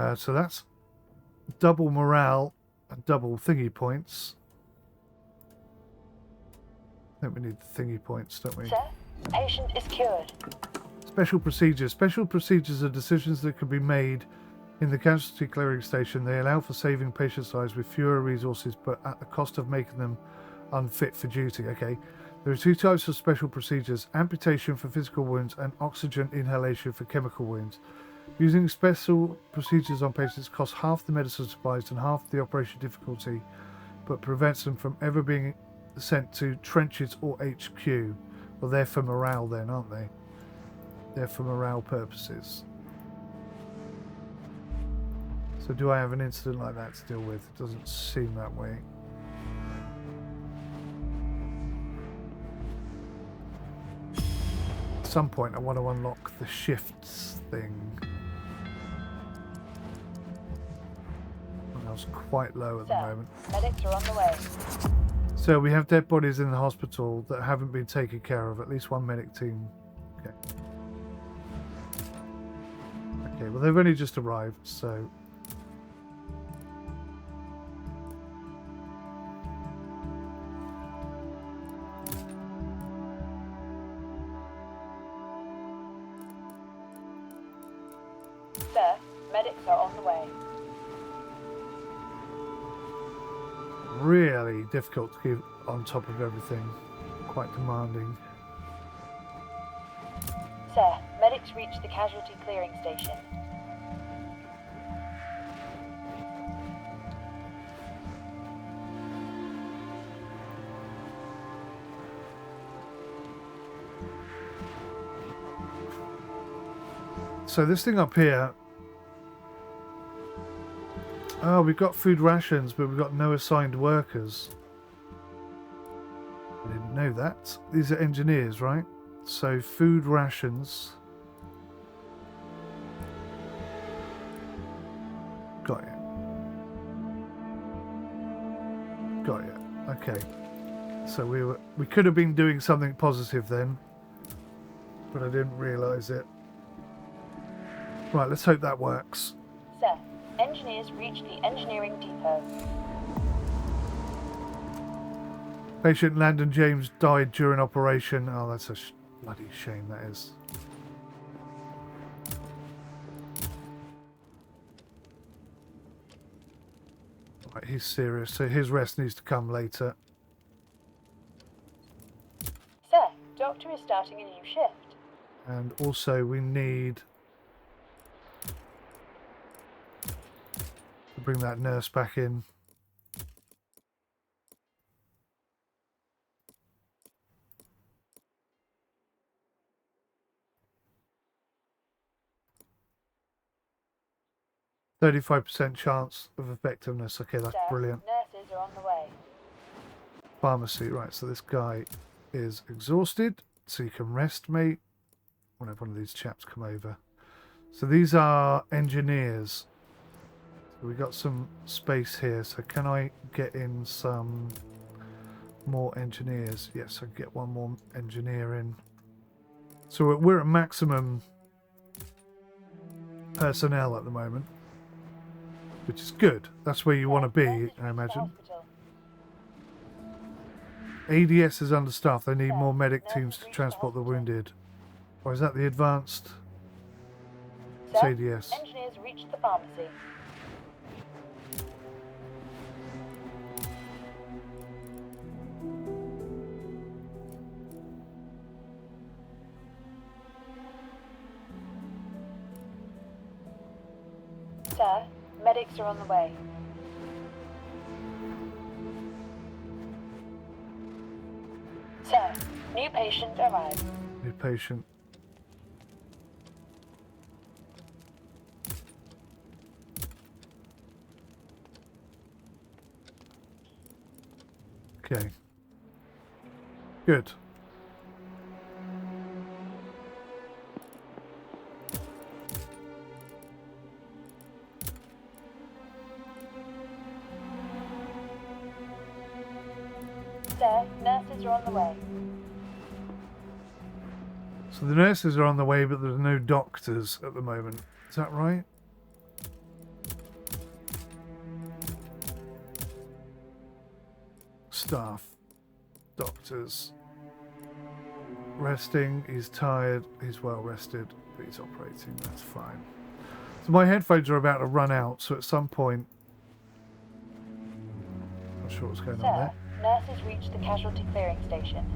way. So that's double morale and double thingy points. I think we need the thingy points, don't we? Sir, patient is cured. Special procedures. Special procedures are decisions that can be made in the casualty clearing station. They allow for saving patients' lives with fewer resources, but at the cost of making them unfit for duty. Okay. There are 2 types of special procedures: amputation for physical wounds and oxygen inhalation for chemical wounds. Using special procedures on patients costs half the medicine supplies and half the operation difficulty, but prevents them from ever being sent to trenches or HQ. Well, they're for morale then, aren't they? They're for morale purposes. So do I have an incident like that to deal with? It doesn't seem that way. At some point I want to unlock the shifts thing. I was quite low at the moment. Medics are on the way. So we have dead bodies in the hospital that haven't been taken care of. At least 1 medic team. Okay. Okay, well they've only just arrived, so... Sir, medics are on the way. Really difficult to keep on top of everything. Quite demanding. Sir, medics reached the casualty clearing station. So this thing up here Oh, we've got food rations, but we've got no assigned workers. I didn't know that. These are engineers, right? So food rations. Got you. Got you. Okay. So we could have been doing something positive then, but I didn't realise it. Right, let's hope that works. Sir, engineers reach the engineering depot. Patient Landon James died during operation. Oh, that's a bloody shame, that is. Right, he's serious, so his rest needs to come later. Sir, Doctor is starting a new shift. And also we need to bring that nurse back in. %35% chance of effectiveness. Okay, that's Sir, brilliant. nurses are on the way. Pharmacy, right, so this guy is exhausted, so you can rest, mate. Whenever one of these chaps come over. So these are engineers. So we got some space here, so can I get in some more engineers? Yes, I can get one more engineer in. So we're at maximum personnel at the moment, which is good. That's where you want to be, I imagine. ADS is understaffed. They need more medic teams to transport the wounded. Or is that the advanced? It's Sir, ADS. engineers reached the pharmacy. Sir, medics are on the way. Sir, new patient arrived. New patient. Okay. Good. Sir, nurses are on the way. So the nurses are on the way, but there's no doctors at the moment. Is that right? Staff. Doctors. Resting. He's tired. He's well rested. But he's operating. That's fine. So my headphones are about to run out. So at some point... Not sure what's going on there. Sir, nurses reached the casualty clearing station.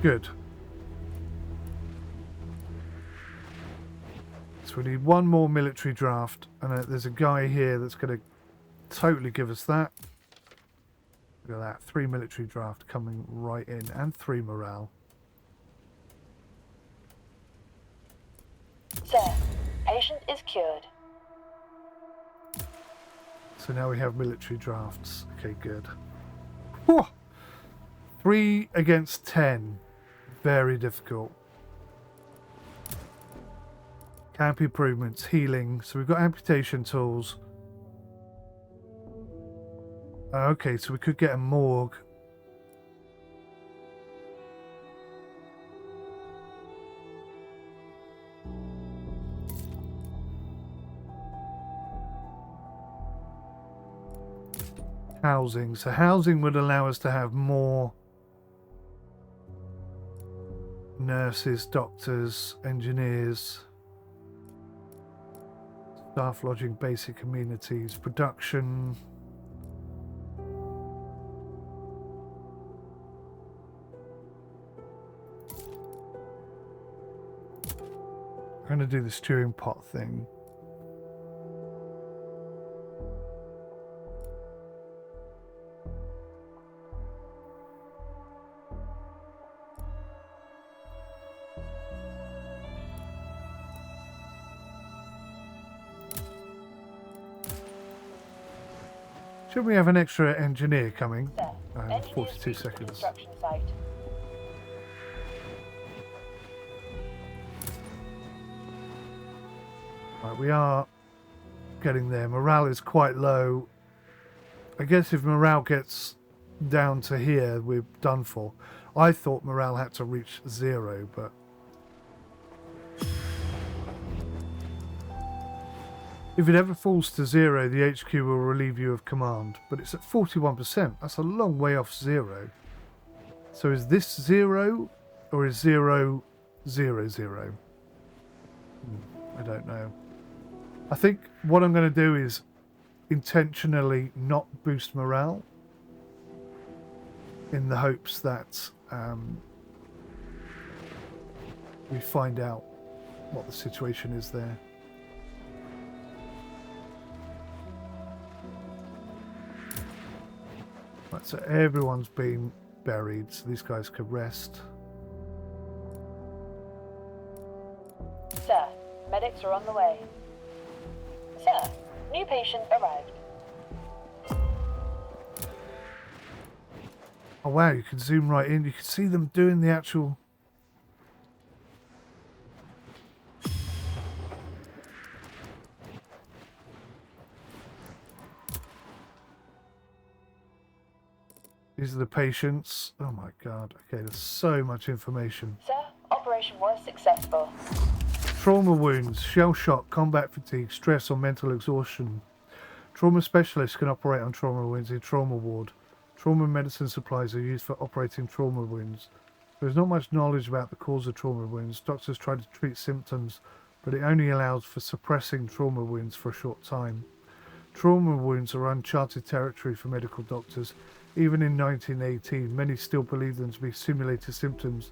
Good. So we need one more military draft, and there's a guy here that's going to totally give us that. Look at that, 3 military draft coming right in, and 3 morale. Sir, patient is cured. So now we have military drafts. Okay, good. Whew. 3 against 10. Very difficult. Camp improvements, healing. So we've got amputation tools. Okay, so we could get a morgue. Housing. So housing would allow us to have more nurses, doctors, engineers, staff lodging, basic amenities, production. I'm going to do the stewing pot thing. Should we have an extra engineer coming? Sir, engineers 42 reached the seconds. construction site. Right, we are getting there. Morale is quite low. I guess if morale gets down to here, we're done for. I thought morale had to reach 0, but... If it ever falls to 0, the HQ will relieve you of command. But it's at 41%. That's a long way off 0. So is this 0 or is 0 0 0? I don't know. I think what I'm going to do is intentionally not boost morale in the hopes that we find out what the situation is there. Right, so everyone's been buried, so these guys could rest. Sir, medics are on the way. Sir, new patient arrived. Oh wow, you can zoom right in. You can see them doing the actual... These are the patients. Oh my god. Okay, there's so much information. Sir, operation was successful. Trauma wounds, shell shock, combat fatigue, stress or mental exhaustion. Trauma specialists can operate on trauma wounds in trauma ward. Trauma medicine supplies are used for operating trauma wounds. There is not much knowledge about the cause of trauma wounds. Doctors try to treat symptoms, but it only allows for suppressing trauma wounds for a short time. Trauma wounds are uncharted territory for medical doctors. Even in 1918, many still believe them to be simulated symptoms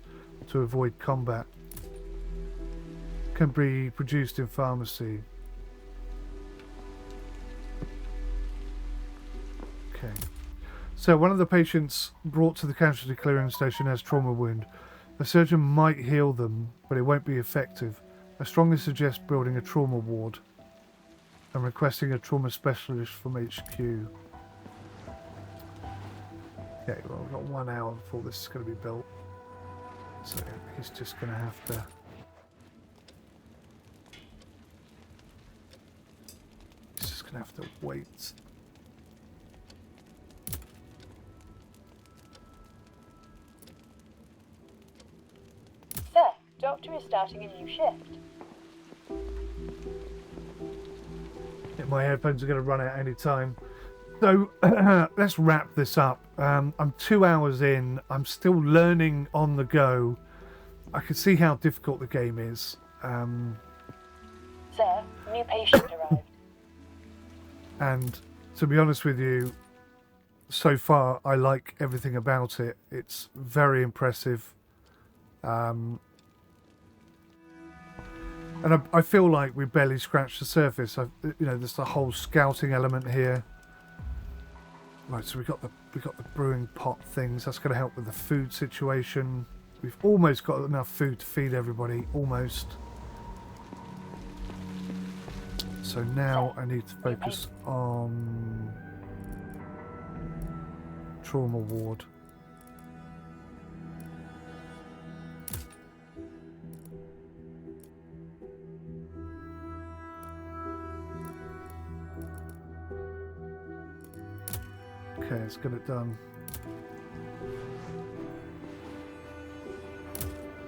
to avoid combat. Can be produced in pharmacy. Okay. So one of the patients brought to the casualty clearing station has trauma wound. A surgeon might heal them, but it won't be effective. I strongly suggest building a trauma ward and requesting a trauma specialist from HQ. Okay, well, we've got 1 hour before this is going to be built. So he's just going to have to... He's just going to have to wait. Sir, doctor is starting a new shift. Yeah, my headphones are going to run out any time. So let's wrap this up. I'm 2 hours in. I'm still learning on the go. I can see how difficult the game is. Sir, new patient arrived. And to be honest with you, so far I like everything about it. It's very impressive. And I feel like we barely scratched the surface. There's the whole scouting element here. Right, so we got the brewing pot things. That's going to help with the food situation. We've almost got enough food to feed everybody, almost. So now I need to focus on trauma ward. Okay, let's get it done.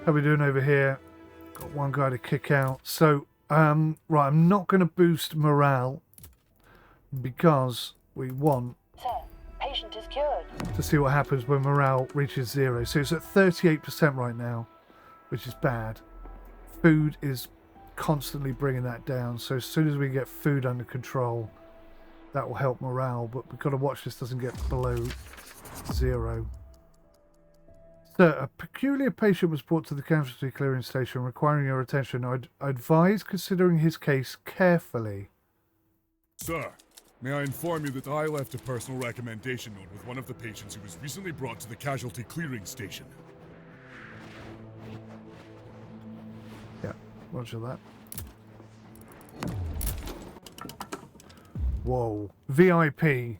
How are we doing over here? Got one guy to kick out. So, right, I'm not going to boost morale because we want Sir, patient is cured. to see what happens when morale reaches 0. So it's at 38% right now, which is bad. Food is constantly bringing that down. So as soon as we get food under control, that will help morale, but we've got to watch this doesn't get below 0. So, a peculiar patient was brought to the casualty clearing station requiring your attention. I'd advise considering his case carefully. Sir, may I inform you that I left a personal recommendation note with one of the patients who was recently brought to the casualty clearing station. Yeah, roger that. Whoa. VIP.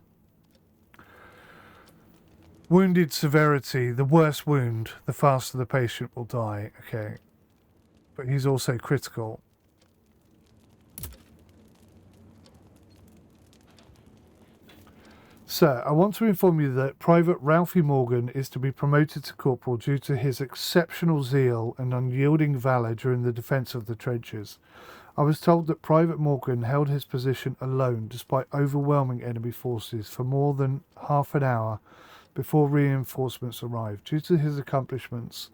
Wounded severity. The worse wound, the faster the patient will die. Okay. But he's also critical. Sir, I want to inform you that Private Ralphie Morgan is to be promoted to corporal due to his exceptional zeal and unyielding valour during the defence of the trenches. I was told that Private Morgan held his position alone despite overwhelming enemy forces for more than half an hour before reinforcements arrived. Due to his accomplishments,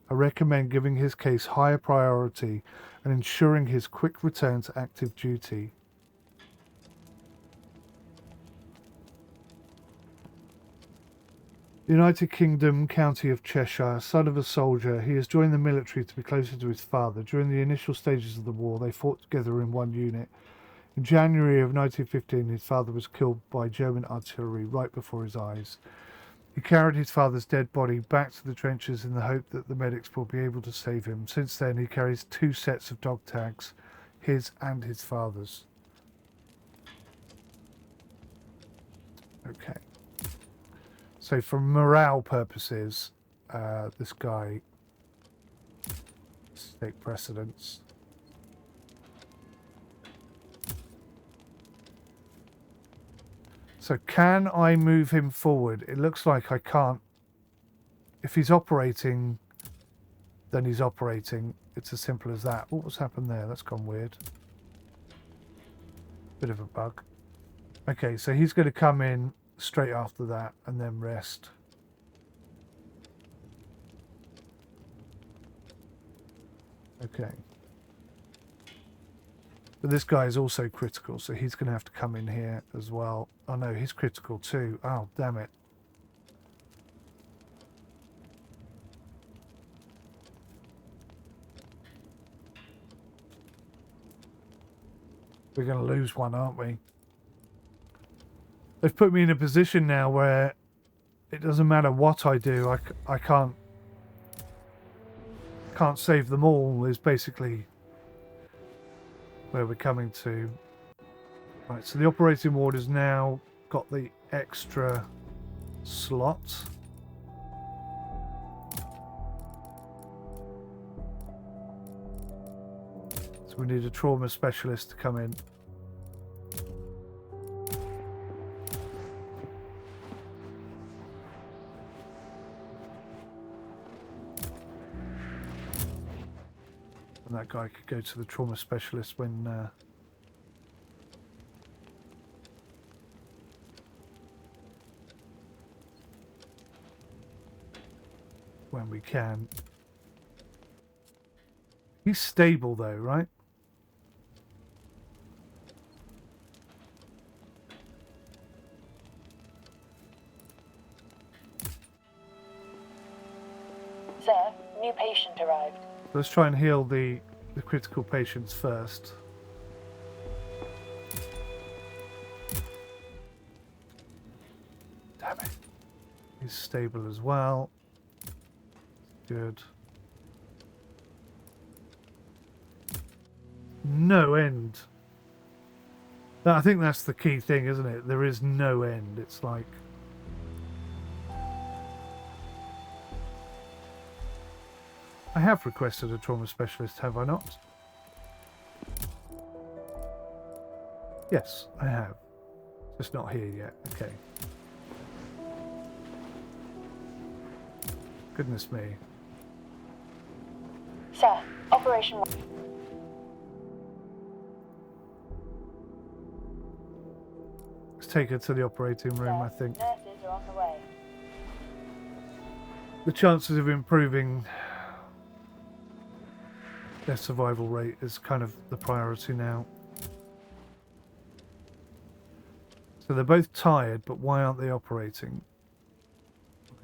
I recommend giving his case higher priority and ensuring his quick return to active duty. United Kingdom, County of Cheshire, son of a soldier, he has joined the military to be closer to his father. During the initial stages of the war, they fought together in one unit. In January of 1915, his father was killed by German artillery right before his eyes. He carried his father's dead body back to the trenches in the hope that the medics will be able to save him. Since then, he carries 2 sets of dog tags, his and his father's. Okay. So for morale purposes, this guy take precedence. So can I move him forward? It looks like I can't. If he's operating, then he's operating. It's as simple as that. What was happened there? That's gone weird. Bit of a bug. Okay, so he's going to come in straight after that and then rest. Okay. But this guy is also critical, so he's going to have to come in here as well. Oh no, he's critical too. Oh, damn it. We're going to lose one, aren't we? They've put me in a position now where it doesn't matter what I do, I can't save them all, is basically where we're coming to. Right, so the operating ward has now got the extra slot. So we need a trauma specialist to come in. And that guy could go to the trauma specialist when we can. He's stable though, right? Sir, new patient arrived. Let's try and heal the critical patients first. Damn it. He's stable as well. Good. No end. I think that's the key thing, isn't it? There is no end. It's like... I have requested a trauma specialist, have I not? Yes, I have. Just not here yet. Okay. Goodness me. Sir, Operation... Let's take her to the operating room, I think. Nurses are on the way. The chances of improving their survival rate is kind of the priority now. So they're both tired, but why aren't they operating?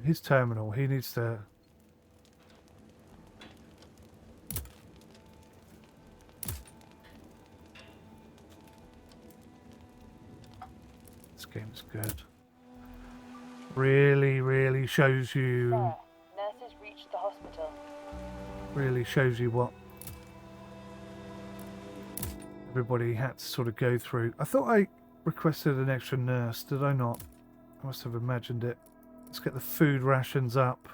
He's terminal. He needs to... This game's good. Really shows you... Sir, nurses reached the hospital. Really shows you what everybody had to sort of go through. I thought I requested an extra nurse, did I not? I must have imagined it. Let's get the food rations up.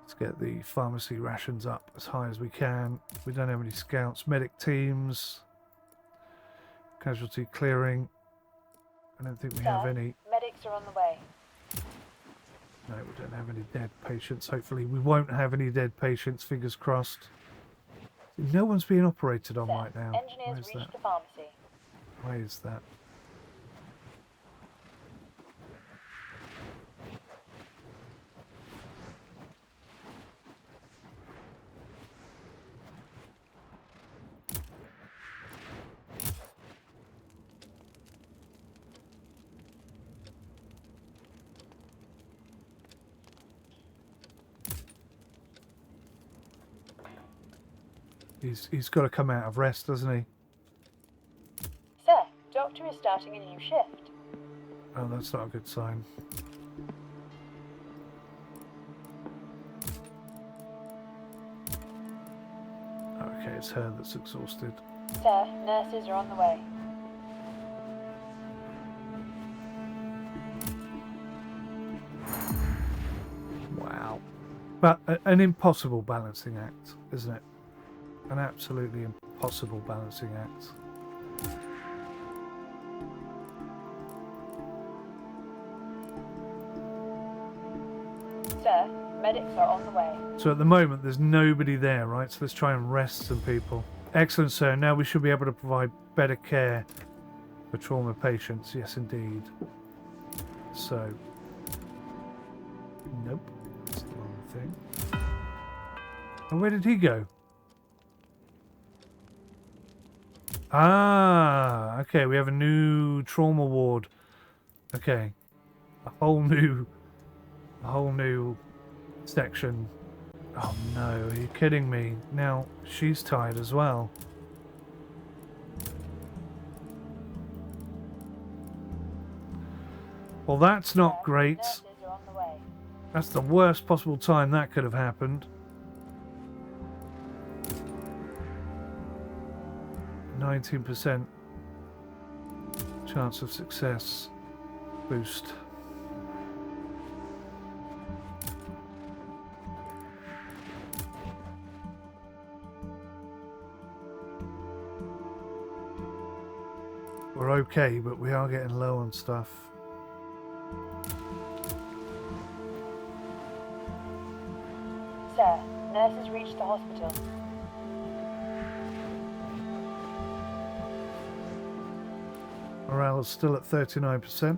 Let's get the pharmacy rations up as high as we can. We don't have any scouts. Medic teams. Casualty clearing. I don't think we have any. Medics are on the way. No, we don't have any dead patients. Hopefully we won't have any dead patients, fingers crossed. No one's being operated on right now. Engineers reached the pharmacy. Why is that? He's got to come out of rest, doesn't he? Sir, Doctor is starting a new shift. Oh, that's not a good sign. Okay, it's her that's exhausted. Sir, nurses are on the way. Wow. But an impossible balancing act, isn't it? An absolutely impossible balancing act. Sir, medics are on the way. So at the moment there's nobody there, right? So let's try and rest some people. Excellent, sir. Now we should be able to provide better care for trauma patients. Yes, indeed. So, nope, that's the wrong thing. And where did he go? Ah, okay, we have a new trauma ward. Okay, a whole new section. Oh no, are you kidding me? Now she's tired as well. Well, that's not great. Nurses are on the way. That's the worst possible time that could have happened. 19% chance of success boost. We're okay, but we are getting low on stuff. Sir, nurses reached the hospital. Morale is still at 39%.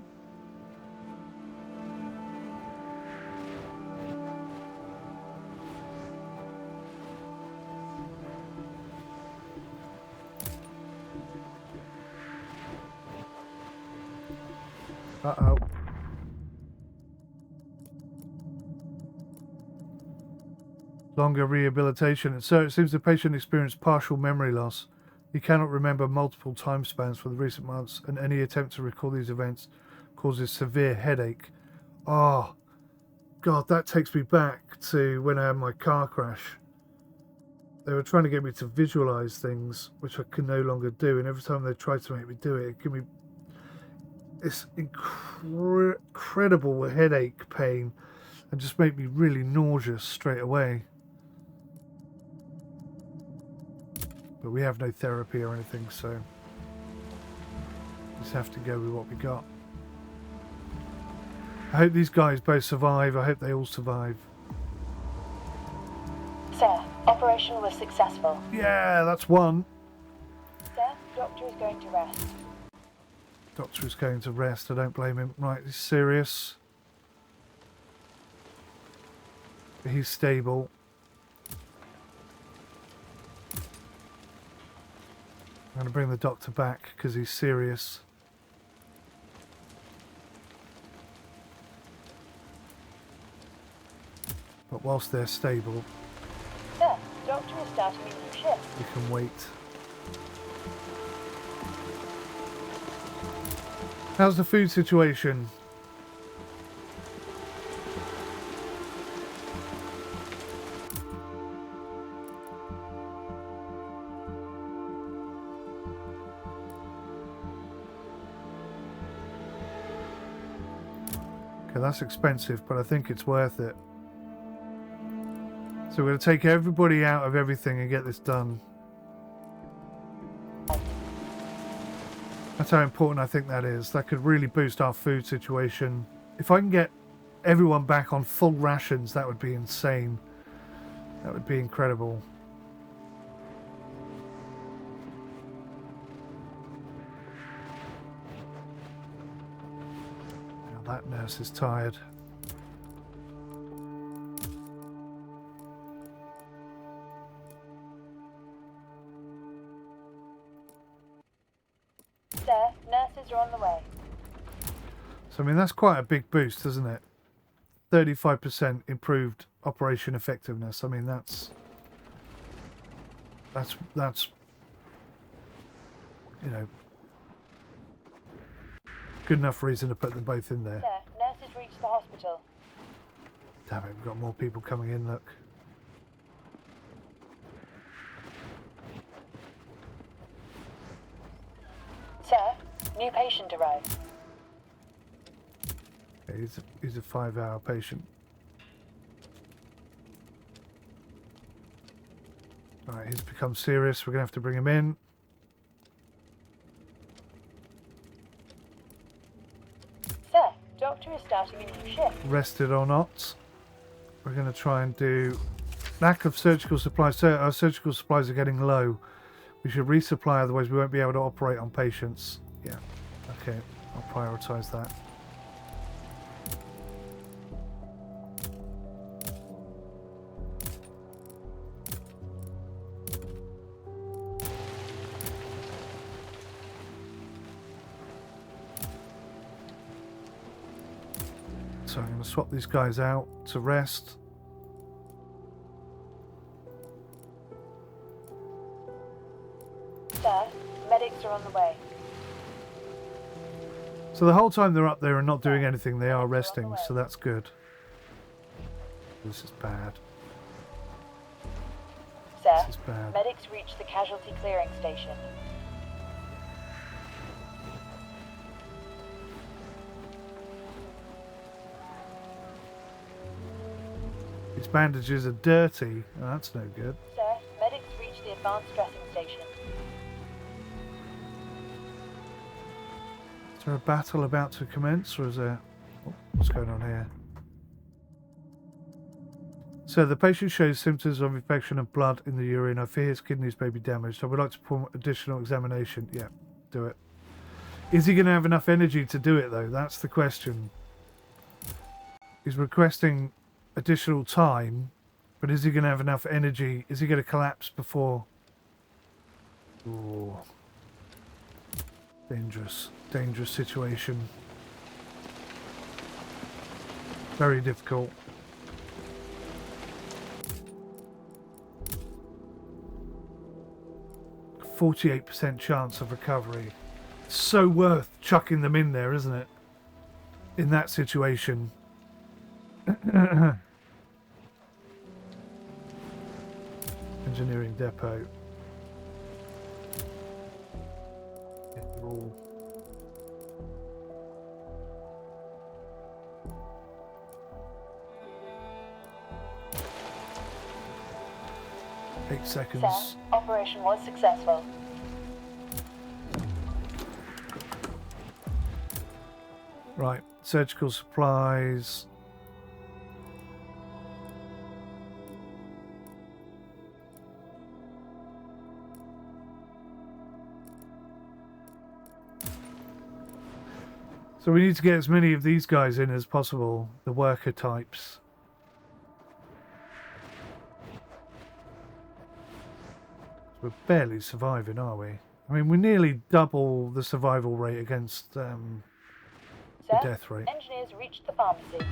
Uh-oh. Longer rehabilitation. So it seems the patient experienced partial memory loss. He cannot remember multiple time spans for the recent months, and any attempt to recall these events causes severe headache. Oh, God, that takes me back to when I had my car crash. They were trying to get me to visualize things, which I can no longer do, and every time they tried to make me do it, it gave me this incredible headache pain and just made me really nauseous straight away. But we have no therapy or anything, so just have to go with what we got. I hope these guys both survive. I hope they all survive. Sir, operation was successful. Yeah, that's one. Sir, Doctor is going to rest. Doctor is going to rest. I don't blame him. Right, he's serious. He's stable. I'm going to bring the doctor back because he's serious. But whilst they're stable, Sir, Doctor is starting a new shift. we can wait. How's the food situation? Okay, that's expensive, but I think it's worth it. So we're going to take everybody out of everything and get this done. That's how important I think that is. That could really boost our food situation. If I can get everyone back on full rations, that would be insane. That would be incredible. Now that nurse is tired. Sir, nurses are on the way. So I mean, that's quite a big boost, isn't it? 35% improved operation effectiveness. I mean, that's you know, good enough reason to put them both in there. Sir, nurses reached the hospital. Damn it, we've got more people coming in, look. Sir, new patient arrived. Okay, he's a 5-hour patient. Alright, he's become serious. We're going to have to bring him in. Sir, doctor is starting a new shift. Rested or not. We're going to try and do... Lack of surgical supplies. So our surgical supplies are getting low. We should resupply, otherwise we won't be able to operate on patients. Yeah, okay, I'll prioritise that. So I'm going to swap these guys out to rest. Sir, medics are on the way. So the whole time they're up there and not doing anything, they are resting, so that's good. This is bad. Sir, This is bad. medics reached the casualty clearing station. These bandages are dirty. Oh, that's no good. Sir, medics reached the advanced dressing station. Is there a battle about to commence, or is there... Oh, what's going on here? So the patient shows symptoms of infection of blood in the urine. I fear his kidneys may be damaged. I would like to perform additional examination. Yeah, do it. Is he going to have enough energy to do it, though? That's the question. He's requesting additional time, but is he going to have enough energy? Is he going to collapse before? Ooh. Dangerous situation. Very difficult. 48% chance of recovery. So worth chucking them in there, isn't it? In that situation. Engineering depot. All. Eight seconds. Sir, operation was successful. Right, surgical supplies. So we need to get as many of these guys in as possible, the worker types. We're barely surviving, are we? I mean, we're nearly double the survival rate against the Sir, death rate. engineers reached the pharmacy.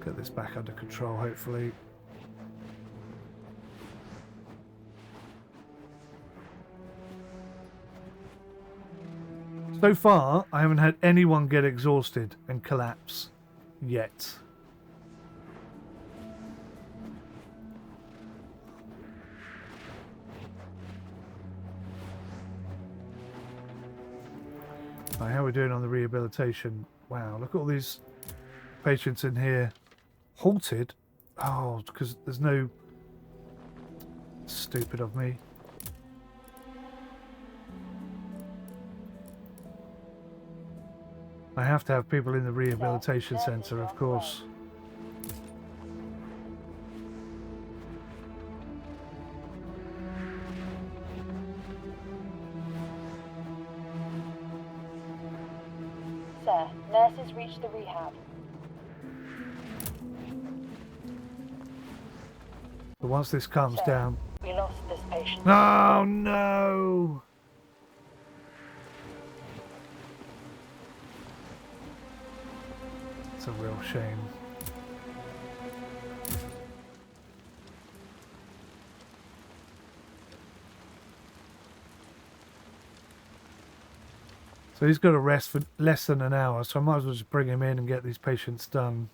Get this back under control, hopefully. So far, I haven't had anyone get exhausted and collapse yet. Right, how are we doing on the rehabilitation? Wow, look at all these patients in here. Halted? Oh, because there's no... Stupid of me. I have to have people in the rehabilitation centre, of course. Sir, nurses reached the rehab. But once this calms down... We lost this patient. Oh, no! It's a real shame. So he's got to rest for less than an hour, so I might as well just bring him in and get these patients done.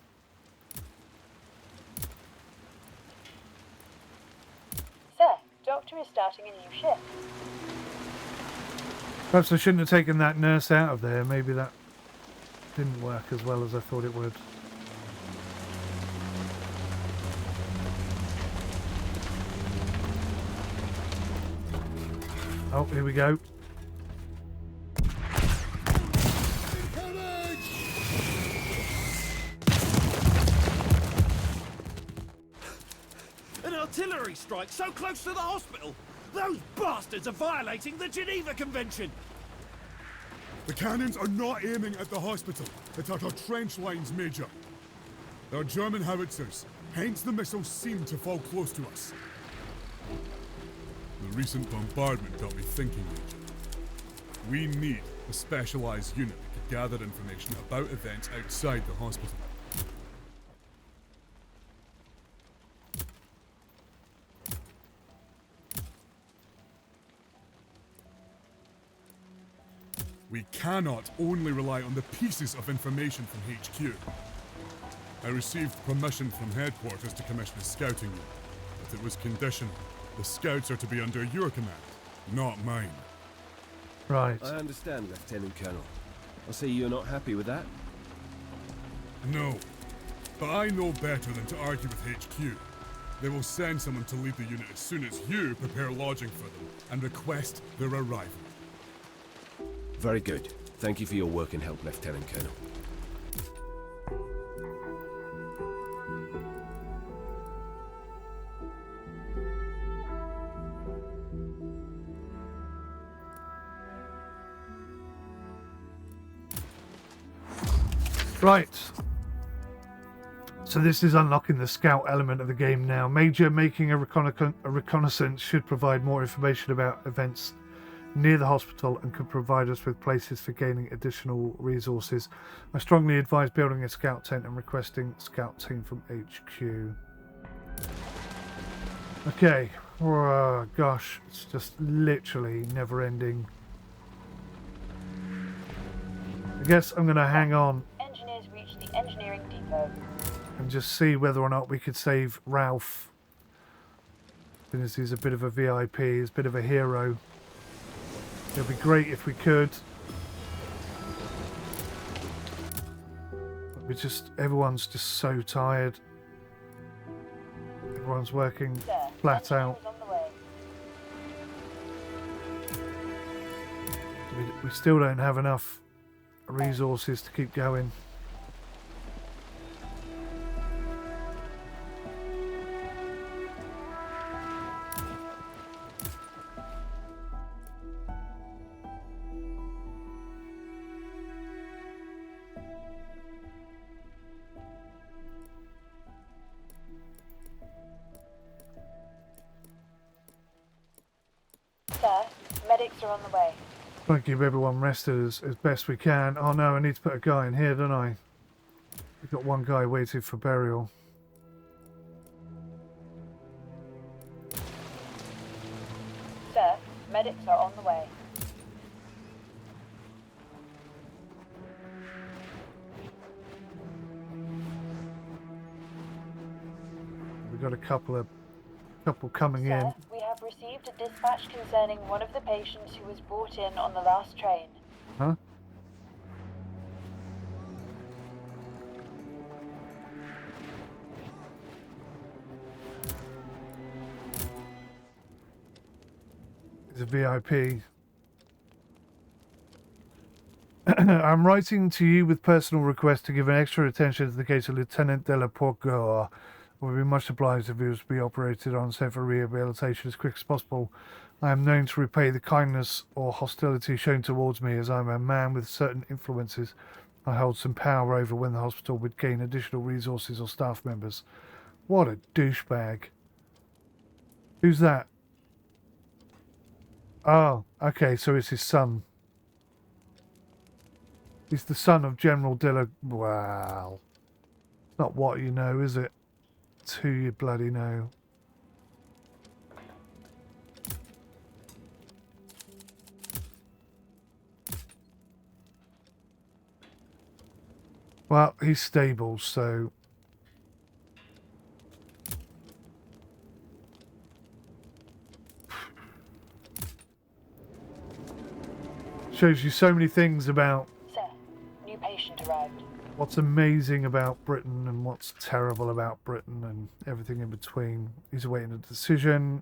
Sir, doctor is starting a new shift. Perhaps I shouldn't have taken that nurse out of there. Maybe that didn't work as well as I thought it would. Oh, here we go. An artillery strike so close to the hospital! Those bastards are violating the Geneva Convention! The cannons are not aiming at the hospital. It's at our trench lines, Major. They're German howitzers, hence the missiles seem to fall close to us. The recent bombardment got me thinking, Major. We need a specialized unit that can gather information about events outside the hospital. We cannot only rely on the pieces of information from HQ. I received permission from headquarters to commission a scouting unit, but it was conditional. The scouts are to be under your command, not mine. Right. I understand, Lieutenant Colonel. I see you're not happy with that. No, but I know better than to argue with HQ. They will send someone to lead the unit as soon as you prepare lodging for them and request their arrival. Very good. Thank you for your work and help, Lieutenant Colonel. Right. So this is unlocking the scout element of the game now. Major making a reconnaissance should provide more information about events near the hospital and could provide us with places for gaining additional resources. I strongly advise building a scout tent and requesting scout team from HQ. Okay. Oh, gosh, it's just literally never ending. I guess I'm going to hang on Engineers reached the engineering depot. and just see whether or not we could save Ralph. Because he's a bit of a VIP, he's a bit of a hero. It'd be great if we could. But everyone's just so tired. Everyone's working flat out. We still don't have enough resources to keep going. Sir, medics are on the way. Try and keep everyone rested as best we can. Oh no, I need to put a guy in here, don't I? We've got one guy waiting for burial. Sir, medics are on the way. We've got a couple coming Sir, in. we have received a dispatch concerning one of the patients who was brought in on the last train. Huh? He's a VIP. I'm writing to you with personal request to give an extra attention to the case of 𝘨𝘪𝘮 𝘠𝘪𝘮. We'll be much obliged if he was to be operated on sent for rehabilitation as quick as possible. I am known to repay the kindness or hostility shown towards me, as I'm a man with certain influences. I hold some power over when the hospital would gain additional resources or staff members. What a douchebag. Who's that? Oh, okay, so it's his son. He's the son of General Diller. Well, not what you know, is it? It's who you bloody know. Well, he's stable, so... Shows you so many things about... Sir, new patient arrived. What's amazing about Britain and what's terrible about Britain and everything in between. He's awaiting a decision.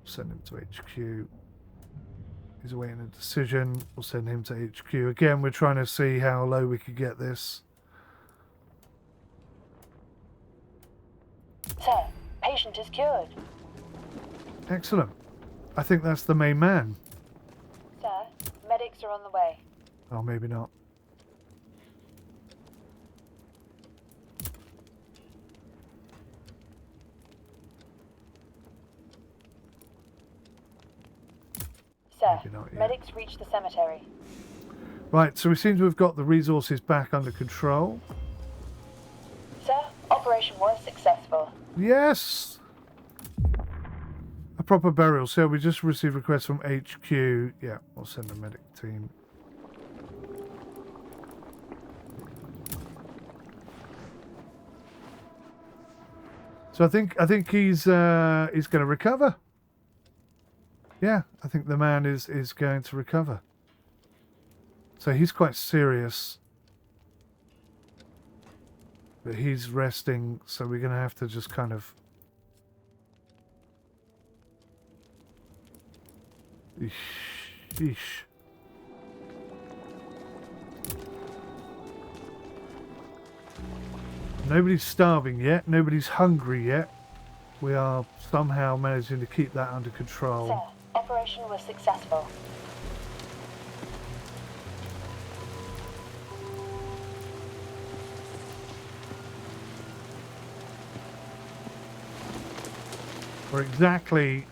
Send him to HQ. He's awaiting a decision. We'll send him to HQ. Again, we're trying to see how low we could get this. Sir, patient is cured. Excellent. I think that's the main man. Sir, medics are on the way. Oh, maybe not. Sir, not yet. medics reached the cemetery. Right, so we seem to have got the resources back under control. Sir, operation was successful. Yes! A proper burial. So we just received requests from HQ. Yeah, we'll send a medic team. So I think he's going to recover. Yeah, I think the man is going to recover. So he's quite serious. But he's resting, so we're going to have to just kind of... Eesh. Nobody's starving yet. Nobody's hungry yet. We are somehow managing to keep that under control. Sir, operation was successful. We're exactly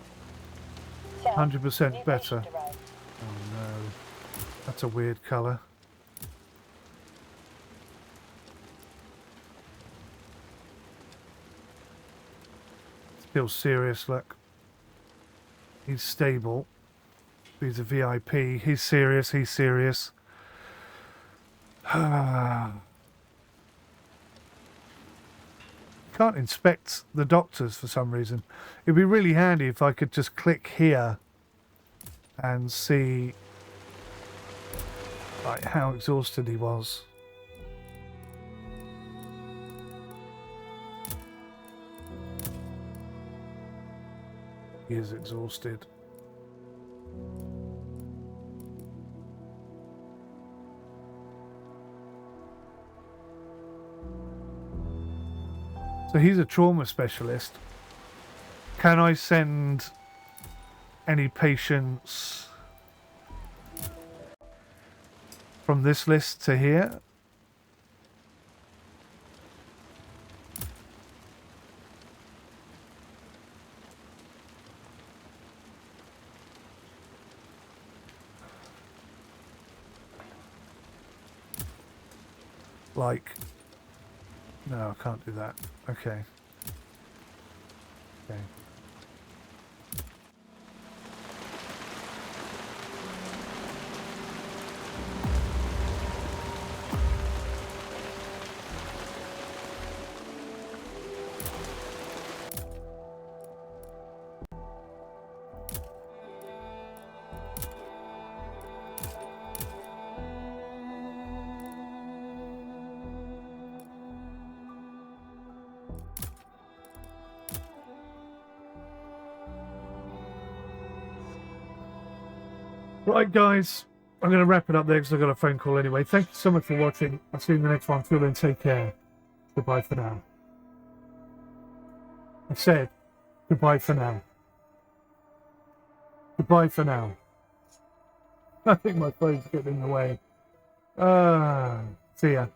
Sir, 100% new better. patient arrived. Oh no. That's a weird colour. Still serious, look. He's stable. He's a VIP. He's serious. He's serious. Can't inspect the doctors for some reason. It'd be really handy if I could just click here and see like how exhausted he was. He is exhausted. So he's a trauma specialist. Can I send any patients from this list to here? Like, no, I can't do that. Okay. Okay. Right, guys, I'm going to wrap it up there because I've got a phone call anyway. Thank you so much for watching. I'll see you in the next one. Till then, take care. Goodbye for now. I said goodbye for now. Goodbye for now. I think my phone's getting in the way. See ya.